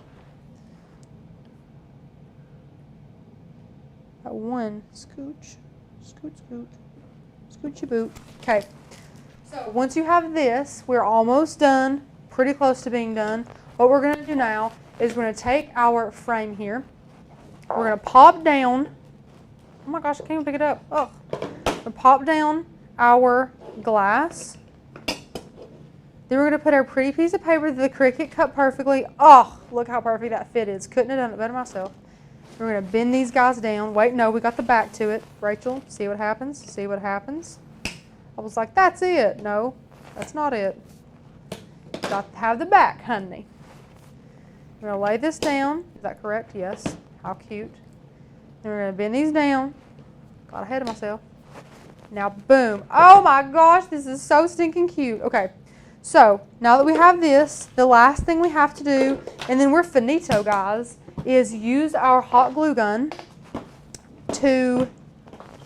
That one. Scooch. Scoot, scoot. Scoochie boot. Okay. So once you have this, we're almost done. Pretty close to being done. What we're going to do now is we're going to take our frame here. We're going to pop down. Oh my gosh, I can't even pick it up. Oh. We're going to pop down our glass. Then we're going to put our pretty piece of paper that the Cricut cut perfectly. Oh, look how perfect that fit is. Couldn't have done it better myself. We're going to bend these guys down. Wait, no, we got the back to it. Rachel, see what happens? See what happens? I was like, that's it. No, that's not it. Got to have the back, honey. We're going to lay this down. Is that correct? Yes. How cute. Then we're going to bend these down. Got ahead of myself. Now, boom. Oh my gosh, this is so stinking cute. Okay, so now that we have this, the last thing we have to do, and then we're finito, guys, is use our hot glue gun to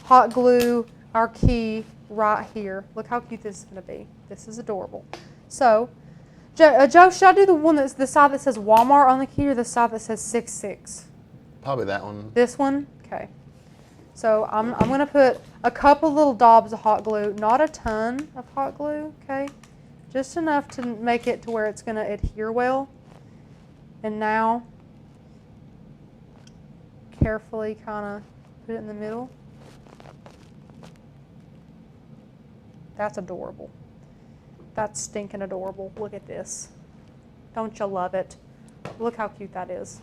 hot glue our key right here. Look how cute this is going to be. This is adorable. So, Joe, should I do the one that's the side that says Walmart on the key or the side that says 6'6"? Probably that one. This one? Okay. So I'm going to put a couple little daubs of hot glue, not a ton of hot glue, okay? Just enough to make it to where it's going to adhere well. And now, carefully kind of put it in the middle. That's adorable. That's stinking adorable. Look at this. Don't you love it? Look how cute that is.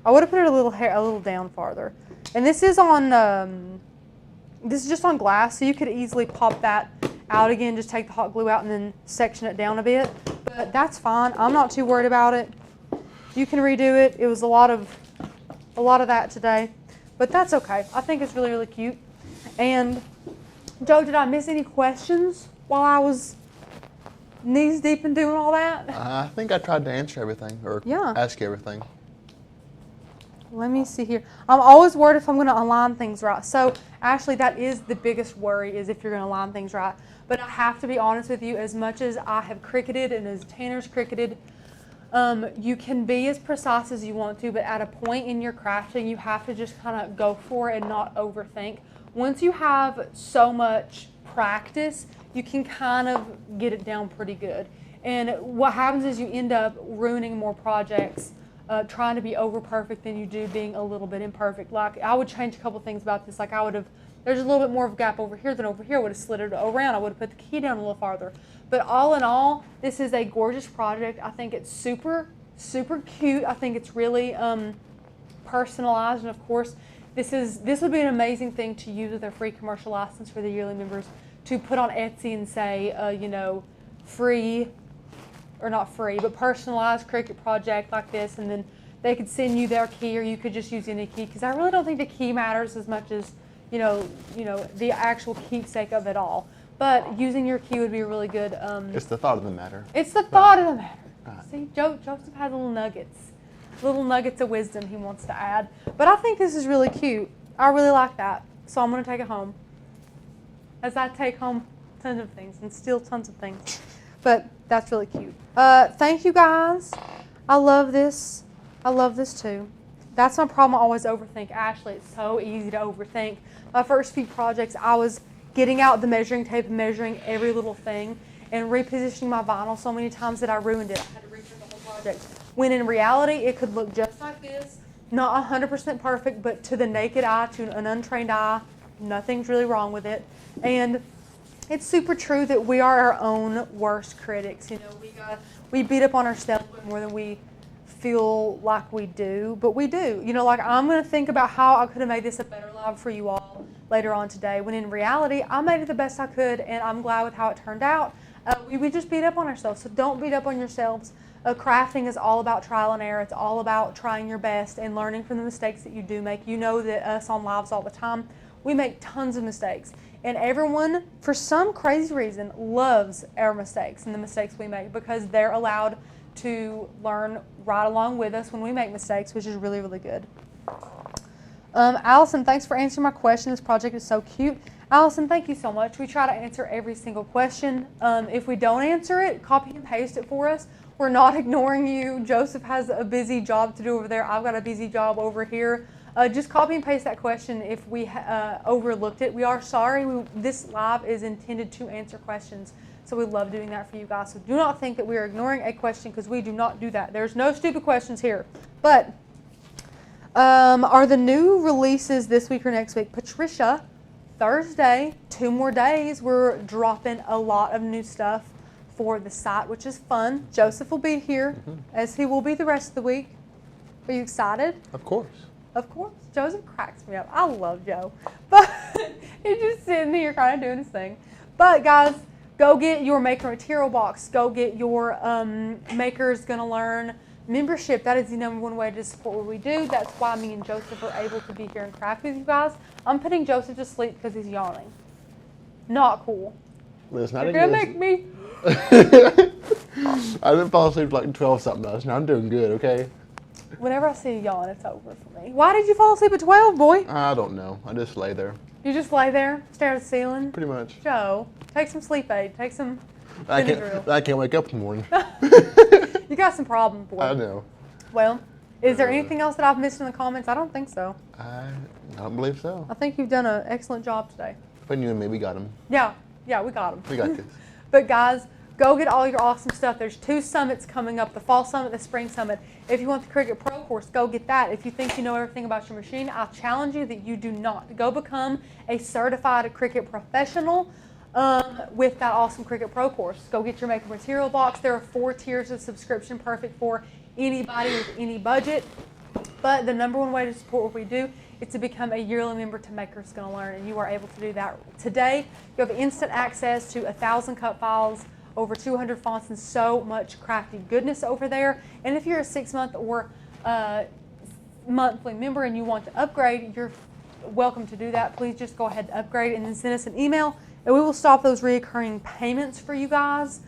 I would have put it a little down farther. And this is on this is just on glass, so you could easily pop that out again, just take the hot glue out and then section it down a bit. But that's fine. I'm not too worried about it. You can redo it. It was a lot of that today. But that's okay. I think it's really, really cute. And Joe, did I miss any questions while I was knees deep in doing all that? I think I tried to answer everything or ask everything. Let me see here. I'm always worried if I'm going to align things right. So actually that is the biggest worry, is if you're going to align things right. But I have to be honest with you, as much as I have cricketed and as Tanner's cricketed, you can be as precise as you want to, but at a point in your crafting, you have to just kind of go for it and not overthink. Once you have so much practice, you can kind of get it down pretty good. And what happens is you end up ruining more projects trying to be over perfect than you do being a little bit imperfect. Like, I would change a couple things about this. Like, there's a little bit more of a gap over here than over here. I would have slid it around. I would have put the key down a little farther. But all in all, this is a gorgeous project. I think it's super, super cute. I think it's really personalized. And of course, this would be an amazing thing to use with a free commercial license for the yearly members, to put on Etsy and say, free, or not free, but personalized Cricut project like this, and then they could send you their key, or you could just use any key, because I really don't think the key matters as much as the actual keepsake of it all. But using your key would be really good. It's the thought of the matter. It's the thought of the matter. Right. See, Joseph has little nuggets of wisdom he wants to add. But I think this is really cute. I really like that. So I'm going to take it home, as I take home tons of things and steal tons of things. But that's really cute. Thank you, guys. I love this. I love this too. That's my problem. I always overthink. Ashley, it's so easy to overthink. My first few projects, I was getting out the measuring tape and measuring every little thing and repositioning my vinyl so many times that I ruined it. I had to reprint the whole project. When in reality, it could look just like this. Not 100% perfect, but to the naked eye, to an untrained eye, nothing's really wrong with it. And it's super true that we are our own worst critics. We beat up on ourselves more than we feel like we do, but we do. Like, I'm going to think about how I could have made this a better live for you all later on today, when in reality, I made it the best I could, and I'm glad with how it turned out. We just beat up on ourselves, so don't beat up on yourselves. Crafting is all about trial and error. It's all about trying your best and learning from the mistakes that you do make. You know that us on lives all the time, we make tons of mistakes. And everyone, for some crazy reason, loves our mistakes and the mistakes we make, because they're allowed to learn right along with us when we make mistakes, which is really, really good. Allison, thanks for answering my question. This project is so cute. Allison, thank you so much. We try to answer every single question. If we don't answer it, copy and paste it for us. We're not ignoring you. Joseph has a busy job to do over there. I've got a busy job over here. Just copy and paste that question if we overlooked it. We are sorry. This live is intended to answer questions, so we love doing that for you guys. So do not think that we are ignoring a question, because we do not do that. There's no stupid questions here. But are the new releases this week or next week? Patricia, Thursday, 2 more days, we're dropping a lot of new stuff for the site, which is fun. Joseph will be here, as he will be the rest of the week. Are you excited? Of course. Of course. Joseph cracks me up. I love Joe. But he's just sitting here kind of doing his thing. But guys, go get your Maker Material Box. Go get your Maker's Gonna Learn membership. That is the #1 way to support what we do. That's why me and Joseph are able to be here and craft with you guys. I'm putting Joseph to sleep because he's yawning. Not cool. Listen, You're going to make me. I didn't fall asleep like 12 something else. Now I'm doing good, okay? Whenever I see you yawn, it's over for me. Why did you fall asleep at 12, boy? I don't know. I just lay there. You just lay there, stare at the ceiling? Pretty much. Joe, take some sleep aid. Take some I can't wake up in the morning. You got some problem, boy. I know. Well, is there anything else that I've missed in the comments? I don't think so. I don't believe so. I think you've done an excellent job today. Between you and me, we got him. Yeah, we got them. We got this. But guys, go get all your awesome stuff. There's 2 summits coming up, the fall summit, the spring summit. If you want the Cricut Pro course, go get that. If you think you know everything about your machine, I challenge you that you do not. Go become a certified Cricut professional with that awesome Cricut Pro course. Go get your Maker Material Box. There are 4 tiers of subscription, perfect for anybody with any budget. But the #1 way to support what we do is to become a yearly member to Maker's Gonna Learn, and you are able to do that today. You have instant access to 1,000 cut files, over 200 fonts, and so much crafty goodness over there. And if you're a 6-month or monthly member and you want to upgrade, you're welcome to do that. Please just go ahead and upgrade and then send us an email, and we will stop those recurring payments for you guys,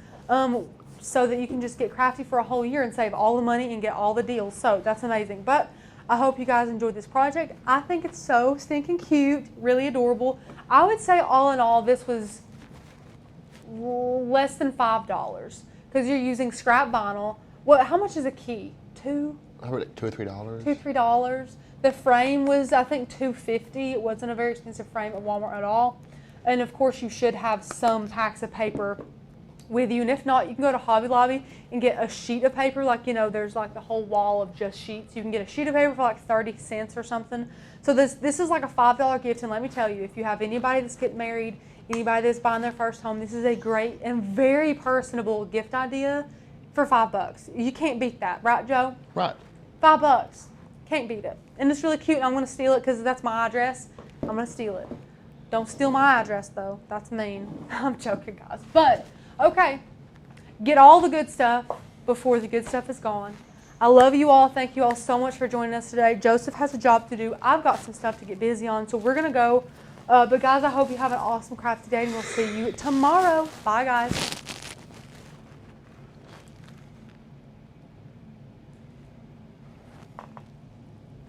so that you can just get crafty for a whole year and save all the money and get all the deals. So that's amazing. But I hope you guys enjoyed this project. I think it's so stinking cute, really adorable. I would say all in all, this was less than $5 because you're using scrap vinyl. How much is a key? I heard like $2 or $3. $2, $3. The frame was, I think, $2.50. It wasn't a very expensive frame at Walmart at all. And of course, you should have some packs of paper with you. And if not, you can go to Hobby Lobby and get a sheet of paper. Like, you know, there's like the whole wall of just sheets. You can get a sheet of paper for like 30 cents or something. So this is like a $5 gift. And let me tell you, if you have anybody that's getting married, anybody that's buying their first home, this is a great and very personable gift idea for $5. You can't beat that, right, Joe? Right. $5. Can't beat it. And it's really cute. I'm going to steal it because that's my address. I'm going to steal it. Don't steal my address, though. That's mean. I'm joking, guys. But, okay. Get all the good stuff before the good stuff is gone. I love you all. Thank you all so much for joining us today. Joseph has a job to do. I've got some stuff to get busy on, so we're going to go. But, guys, I hope you have an awesome crafty day, and we'll see you tomorrow. Bye, guys.